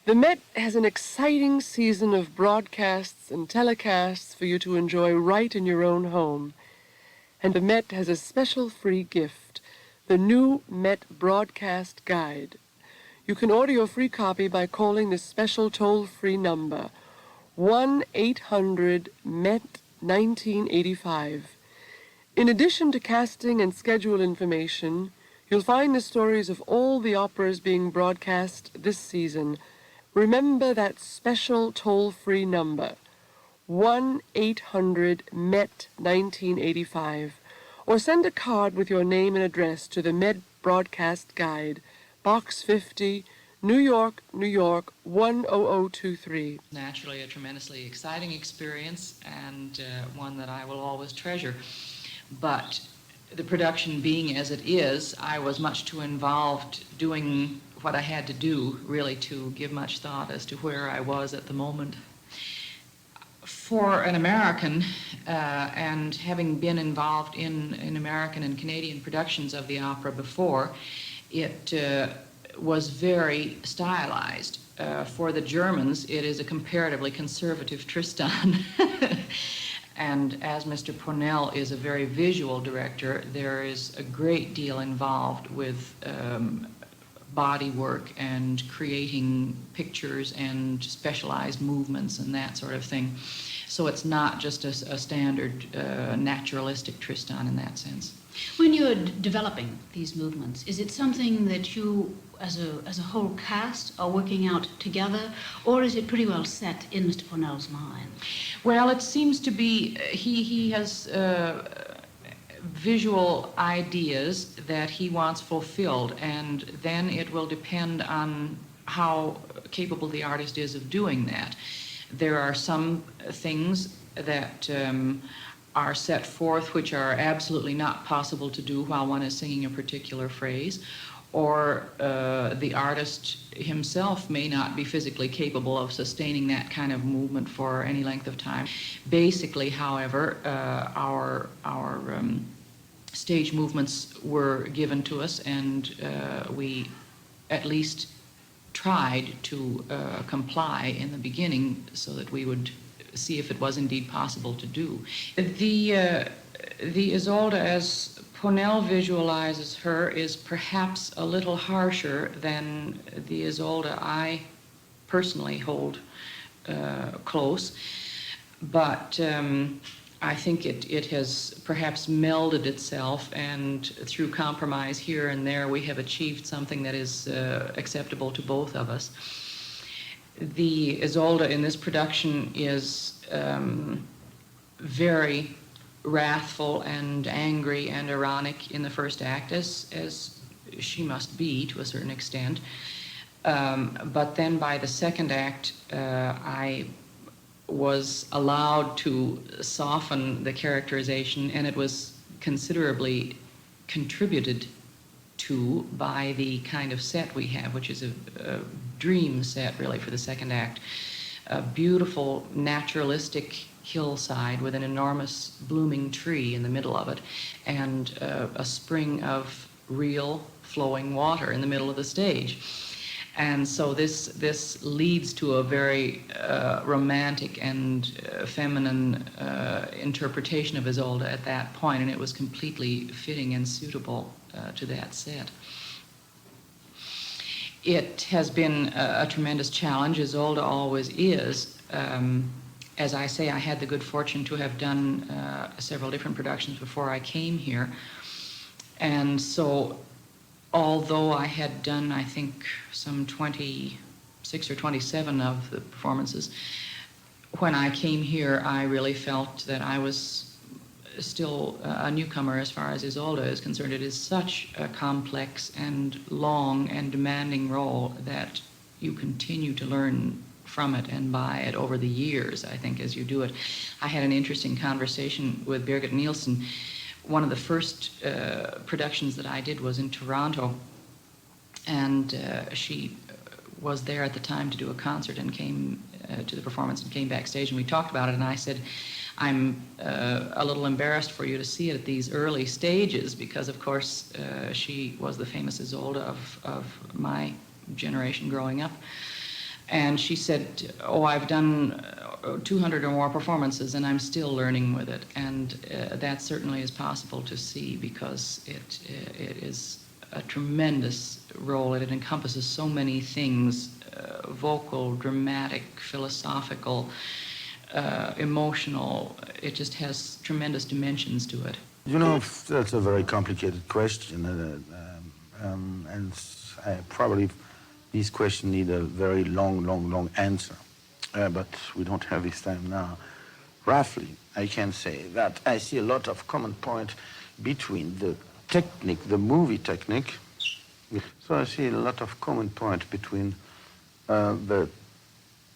The Met has an exciting season of broadcasts and telecasts for you to enjoy right in your own home. And the Met has a special free gift, the new Met Broadcast Guide. You can order your free copy by calling this special toll-free number, 1-800-MET-1985. In addition to casting and schedule information, you'll find the stories of all the operas being broadcast this season. Remember that special toll-free number, 1-800-MET-1985, or send a card with your name and address to the Met Broadcast Guide, Box 50, New York, New York, 10023. Naturally a tremendously exciting experience and one that I will always treasure. But the production being as it is, I was much too involved doing what I had to do, really, to give much thought as to where I was at the moment. For an American, and having been involved in American and Canadian productions of the opera before, it was very stylized. For the Germans, it is a comparatively conservative Tristan. And as Mr. Ponnelle is a very visual director, there is a great deal involved with body work and creating pictures and specialized movements and that sort of thing. So it's not just a standard naturalistic Tristan in that sense. When you're developing these movements, is it something that you, as a whole cast, are working out together, or is it pretty well set in Mr. Ponnelle's mind? Well, it seems to be he has visual ideas that he wants fulfilled, and then it will depend on how capable the artist is of doing that. There are some things that are set forth which are absolutely not possible to do while one is singing a particular phrase, or the artist himself may not be physically capable of sustaining that kind of movement for any length of time. Basically, however, our stage movements were given to us, and we at least tried to comply in the beginning so that we would see if it was indeed possible to do. The Isolde, as Ponnelle visualizes her, is perhaps a little harsher than the Isolde I personally hold close, but I think it has perhaps melded itself, and through compromise here and there we have achieved something that is acceptable to both of us. The Isolde in this production is very wrathful and angry and ironic in the first act, as she must be to a certain extent. But then by the second act, I was allowed to soften the characterization, and it was considerably contributed to by the kind of set we have, which is a dream set really for the second act. A beautiful naturalistic hillside with an enormous blooming tree in the middle of it, and a spring of real flowing water in the middle of the stage. And so this leads to a very romantic and feminine interpretation of Isolde at that point, and it was completely fitting and suitable to that set. It has been a tremendous challenge. Isolde always is. As I say, I had the good fortune to have done several different productions before I came here. And so, although I had done, I think, some 26 or 27 of the performances, when I came here, I really felt that I was still a newcomer as far as Isolde is concerned. It is such a complex and long and demanding role that you continue to learn from it and by it over the years, I think, as you do it. I had an interesting conversation with Birgit Nielsen. One of the first productions that I did was in Toronto, and she was there at the time to do a concert and came to the performance and came backstage, and we talked about it, and I said, I'm a little embarrassed for you to see it at these early stages because, of course, she was the famous Isolde of my generation growing up. And she said, oh, I've done 200 or more performances and I'm still learning with it. And that certainly is possible to see because it is a tremendous role. It encompasses so many things, vocal, dramatic, philosophical, emotional. It just has tremendous dimensions to it. You know, that's a very complicated question, and probably these questions need a very long answer, but we don't have this time now. Roughly, I can say that I see a lot of common point between the technique, the movie technique. So I see a lot of common point between the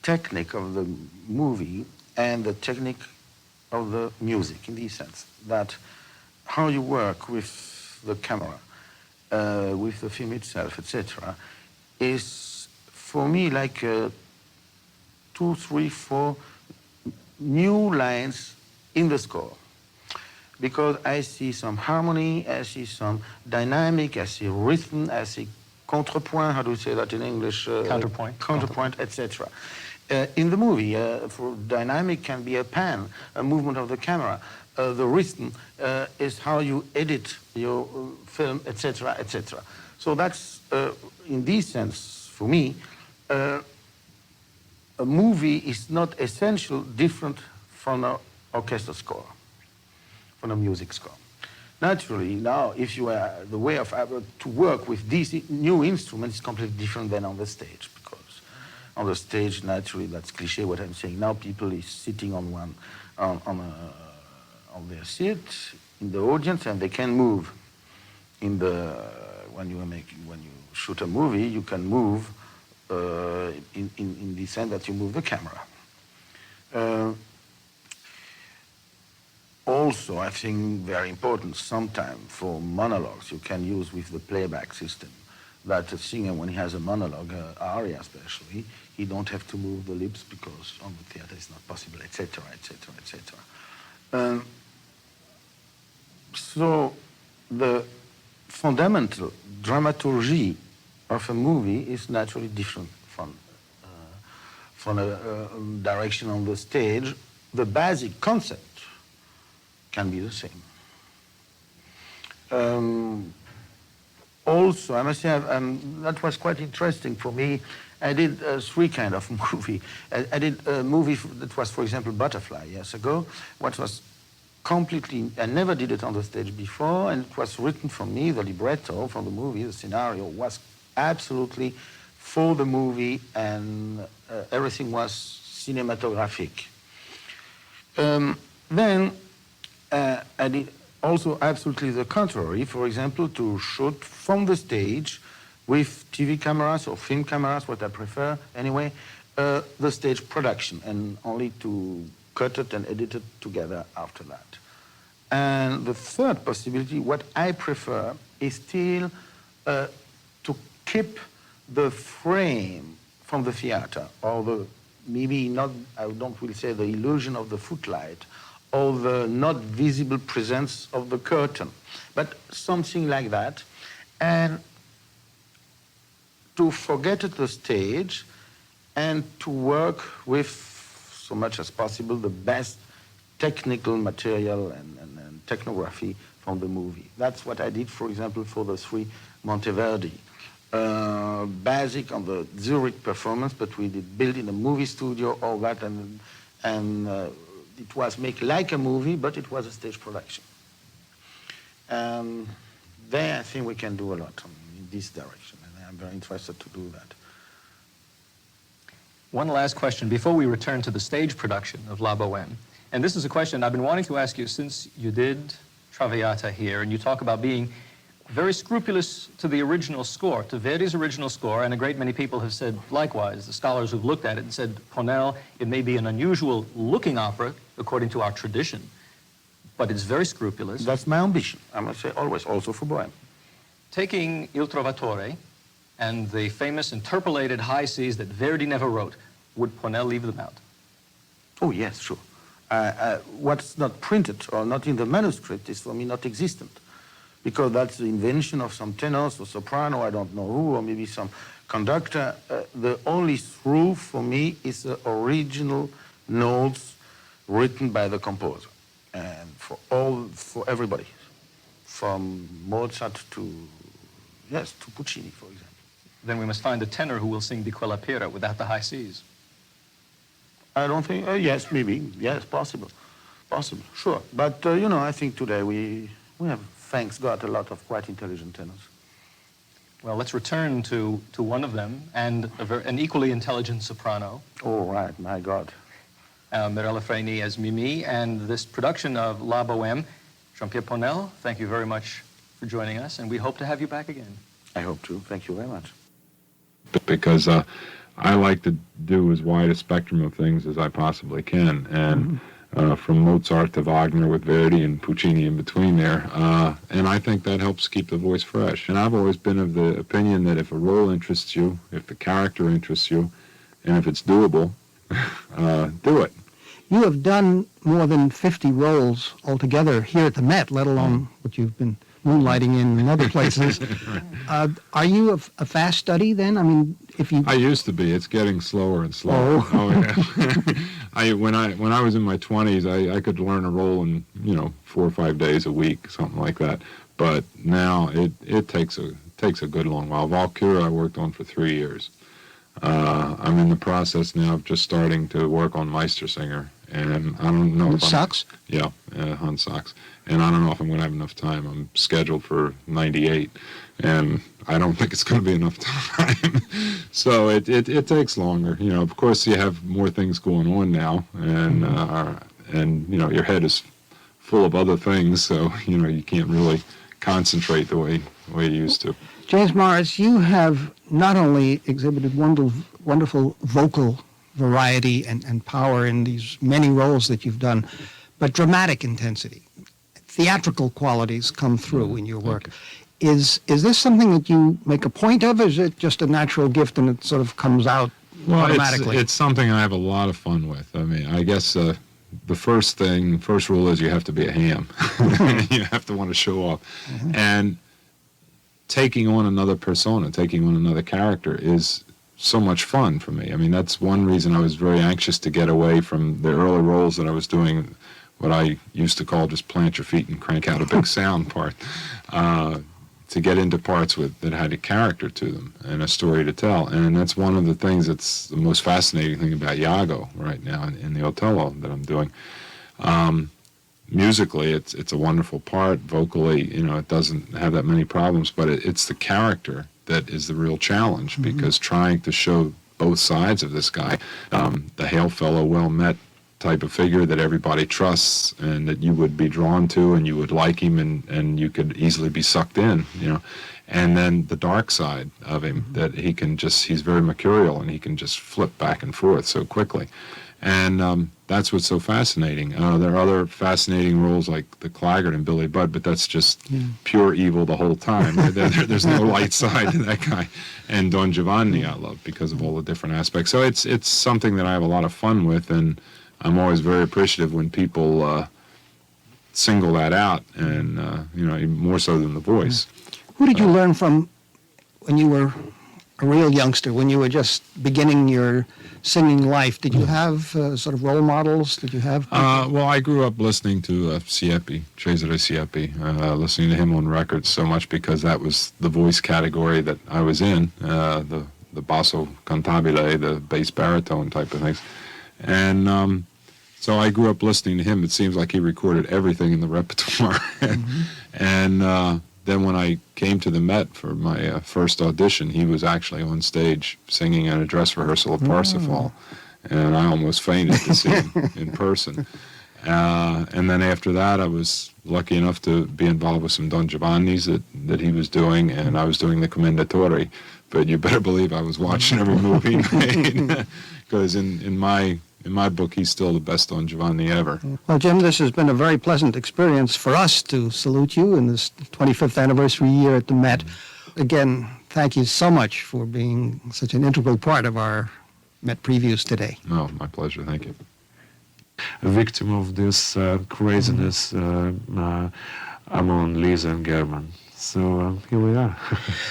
technique of the movie and the technique of the music, in the sense that how you work with the camera, with the film itself, etc., is for me like 2, 3, 4 new lines in the score. Because I see some harmony, I see some dynamic, I see rhythm, I see contrepoint, how do you say that in English? Counterpoint. Counterpoint, etc. In the movie, for dynamic can be a pan, a movement of the camera. The rhythm is how you edit your film, etc., etc. So that's, in this sense, for me, a movie is not essentially different from an orchestra score, from a music score. Naturally, now, if you are the way of to work with these new instruments is completely different than on the stage, because on the stage, naturally, that's cliche what I'm saying. Now people is sitting on one, on their seat in the audience, and they can move. In the when you shoot a movie, you can move in the sense that you move the camera. Also, I think very important, sometimes for monologues, you can use with the playback system that a singer, when he has a monologue, aria especially, he don't have to move the lips because on the theater it's not possible, etc., etc., etc. So the fundamental dramaturgy of a movie is naturally different from a direction on the stage. The basic concept can be the same. Also, I must say, that was quite interesting for me. I did 3 kind of movie. I did a movie that was, for example, Butterfly years ago, what was completely, I never did it on the stage before, and it was written for me, the libretto from the movie, the scenario was absolutely for the movie, and everything was cinematographic. Then I did also absolutely the contrary, for example, to shoot from the stage with TV cameras or film cameras, what I prefer anyway, the stage production, and only to cut it and edit it together after that. And the third possibility, what I prefer, is still to keep the frame from the theater, or the, maybe not, I don't will say the illusion of the footlight, or the not visible presence of the curtain, but something like that, and to forget at the stage and to work with, so much as possible, the best technical material and technography from the movie. That's what I did, for example, for the 3 Monteverdi. Basic on the Zurich performance, but we did build in a movie studio, all that, and it was made like a movie, but it was a stage production. There, I think we can do a lot in this direction, and I'm very interested to do that. One last question before we return to the stage production of La Bohème. And this is a question I've been wanting to ask you since you did Traviata here, and you talk about being very scrupulous to the original score, to Verdi's original score, and a great many people have said likewise, the scholars who've looked at it and said, Ponnelle, it may be an unusual looking opera according to our tradition, but it's very scrupulous. That's my ambition, I must say, always, also for Bohème. Taking Il Trovatore and the famous interpolated high Cs that Verdi never wrote, would Ponnelle leave them out? Oh, yes, sure. What's not printed or not in the manuscript is for me not existent, because that's the invention of some tenors or soprano, I don't know who, or maybe some conductor. The only through for me is the original notes written by the composer, and for everybody, from Mozart to, yes, to Puccini, for example. Then we must find a tenor who will sing Di Quella Pera without the high Cs. I don't think, yes, maybe, yes, possible, sure. But, you know, I think today we have, thanks God, a lot of quite intelligent tenors. Well, let's return to one of them, and an equally intelligent soprano. Oh, right, my God. Mirella Freni as Mimi, and this production of La Bohème. Jean-Pierre Ponnelle, thank you very much for joining us, and we hope to have you back again. I hope to. Thank you very much. Because I like to do as wide a spectrum of things as I possibly can, and from Mozart to Wagner with Verdi and Puccini in between there, and I think that helps keep the voice fresh. And I've always been of the opinion that if a role interests you, if the character interests you, and if it's doable, do it. You have done more than 50 roles altogether here at the Met, let alone what you've been moonlighting in other places. Are you a fast study then? I mean, if you... I used to be. It's getting slower and slower. Oh yeah. When I was in my 20s, I could learn a role in 4 or 5 days a week, something like that. But now it takes a good long while. Valkyrie I worked on for 3 years. I'm in the process now of just starting to work on Meistersinger, and I don't know if Sachs? Yeah, Hans Sachs. And I don't know if I'm going to have enough time. I'm scheduled for 98, and I don't think it's going to be enough time. So it takes longer. Of course, you have more things going on now, and your head is full of other things, so you can't really concentrate the way you used to. James Morris, you have not only exhibited wonderful vocal variety and power in these many roles that you've done, but dramatic intensity. Theatrical qualities come through in your work. Is this something that you make a point of, or is it just a natural gift and it sort of comes out automatically? It's something I have a lot of fun with. I mean, I guess the first rule is you have to be a ham. You have to want to show off. And taking on another persona, taking on another character is so much fun for me. I mean, that's one reason I was very anxious to get away from the early roles that I was doing, what I used to call just plant your feet and crank out a big sound part, to get into parts that had a character to them and a story to tell. And that's one of the things that's the most fascinating thing about Iago right now in the Otello that I'm doing. Musically, it's a wonderful part. Vocally, it doesn't have that many problems, but it's the character that is the real challenge, because trying to show both sides of this guy, the hail fellow, well-met type of figure that everybody trusts and that you would be drawn to and you would like him and you could easily be sucked in, and then the dark side of him, that he's very mercurial and he can just flip back and forth so quickly. And that's what's so fascinating. There are other fascinating roles like the Claggart and Billy Budd, but that's just pure evil the whole time. There's no light side to that guy. And Don Giovanni I love because of all the different aspects. So it's something that I have a lot of fun with, and I'm always very appreciative when people single that out, and even more so than the voice. Who did you learn from when you were a real youngster, when you were just beginning your singing life? Did you have sort of role models? Did you have? Well, I grew up listening to Siepi, Cesare Siepi, listening to him on records so much because that was the voice category that I was in, the basso cantabile, the bass baritone type of things. And so I grew up listening to him. It seems like he recorded everything in the repertoire. And then when I came to the Met for my first audition, he was actually on stage singing at a dress rehearsal of Parsifal, and I almost fainted to see him in person. And then after that, I was lucky enough to be involved with some Don Giovanni's that he was doing, and I was doing the Commendatore. But you better believe I was watching every move he made, because in my book, he's still the best Don Giovanni ever. Well, Jim, this has been a very pleasant experience for us to salute you in this 25th anniversary year at the Met. Again, thank you so much for being such an integral part of our Met previews today. No, my pleasure. Thank you. A victim of this craziness among Lisa and German. So here we are.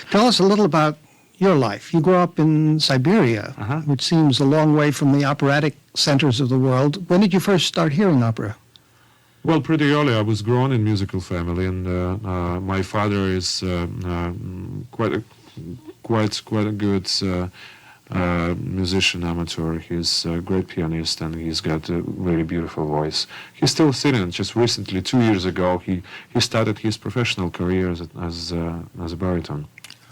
Tell us a little about your life. You grew up in Siberia, which seems a long way from the operatic centers of the world. When did you first start hearing opera? Well, pretty early. I was grown in musical family, and my father is quite a good musician, amateur. He's a great pianist, and he's got a really beautiful voice. He's still sitting. Just recently, 2 years ago, he started his professional career as a baritone.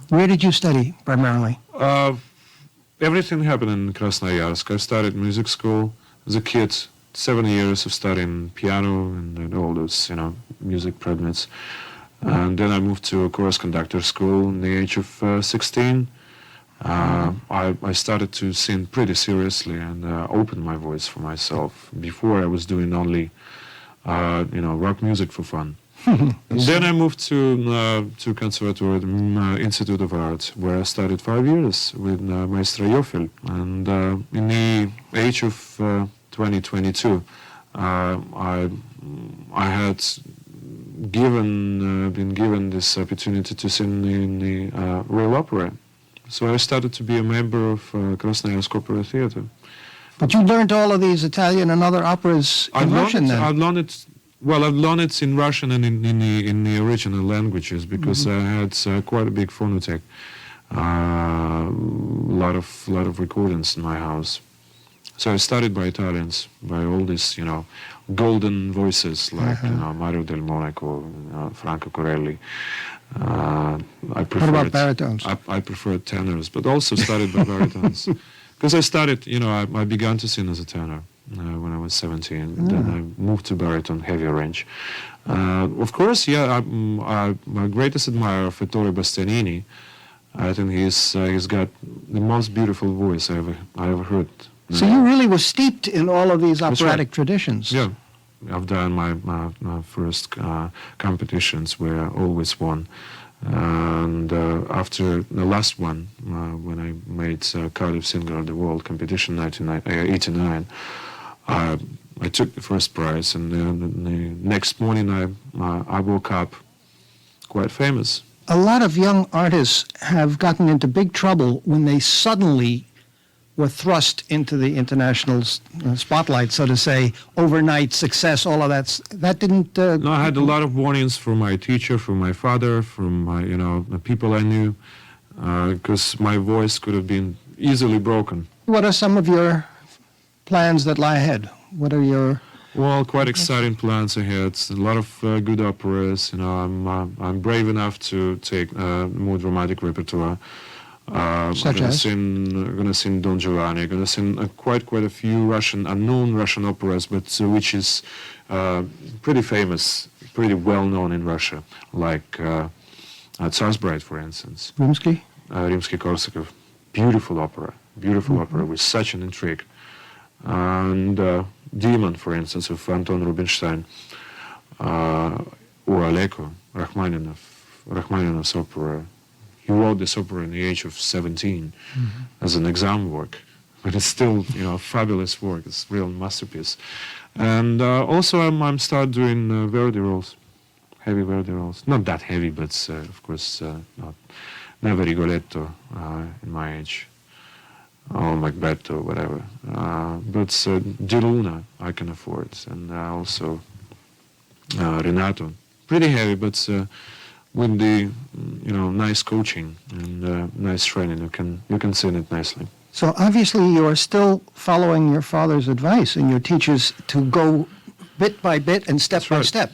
Where did you study primarily? Everything happened in Krasnoyarsk. I started music school as a kid. 7 years of studying piano and all those, music predmets. And then I moved to a chorus conductor school in the age of 16. I started to sing pretty seriously and open my voice for myself. Before I was doing only, rock music for fun. Then I moved to Conservatory, the Institute of Art, where I studied 5 years with Maestro Jofel. And in the age of 2022, I had been given this opportunity to sing in the Royal Opera. So I started to be a member of Krasnoyarsk Opera Theatre. But you learned all of these Italian and other operas in Russian then? I've learned it in Russian and in the original languages, because I had quite a big phonotheque. Lot of recordings in my house. So I studied by Italians, by all these, golden voices like Mario Del Monaco, Franco Corelli. What about baritones? I prefer tenors, but also studied by baritones. Because I started, I began to sing as a tenor when I was 17. Then I moved to baritone, heavier range. Of course, I'm my greatest admirer of Ettore Bastianini. I think he's got the most beautiful voice I ever heard. So you really were steeped in all of these operatic traditions. Yeah. I've done my first competitions where I always won. And after the last one, when I made Cardiff Singer of the World competition 1989, I took the first prize, and the next morning I woke up quite famous. A lot of young artists have gotten into big trouble when they suddenly were thrust into the international spotlight, so to say, overnight success, all of that. That didn't... No, I had a lot of warnings from my teacher, from my father, from my, the people I knew, because my voice could have been easily broken. What are some of your plans that lie ahead? What are your... Well, quite exciting plans ahead. A lot of good operas. I'm brave enough to take more dramatic repertoire. Such as? I'm going to sing Don Giovanni. I'm going to sing quite a few unknown Russian operas, but which is pretty famous, pretty well known in Russia, like Tsar's Bride, for instance. Rimsky? Rimsky-Korsakov. Beautiful opera with such an intrigue. And Demon, for instance, of Anton Rubinstein, or Aleko, Rachmaninoff's opera. He wrote this opera in the age of 17 as an exam work, but it's still, a fabulous work. It's a real masterpiece. And also I'm start doing Verdi roles, heavy Verdi roles. Not that heavy, but of course never Rigoletto in my age, or Macbeth or whatever. But Di Luna I can afford, and also Renato, pretty heavy, but. With the, nice coaching and nice training, you can sing it nicely. So obviously you are still following your father's advice and your teachers to go bit by bit and step by step.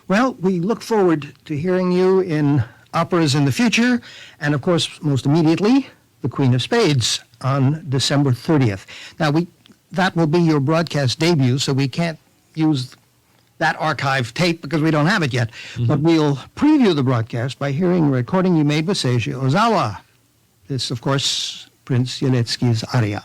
Well, we look forward to hearing you in operas in the future, and of course, most immediately, The Queen of Spades on December 30th. Now, that will be your broadcast debut, so we can't use that archive tape because we don't have it yet. But we'll preview the broadcast by hearing a recording you made with Seiji Ozawa. This, of course, Prince Yeletsky's aria.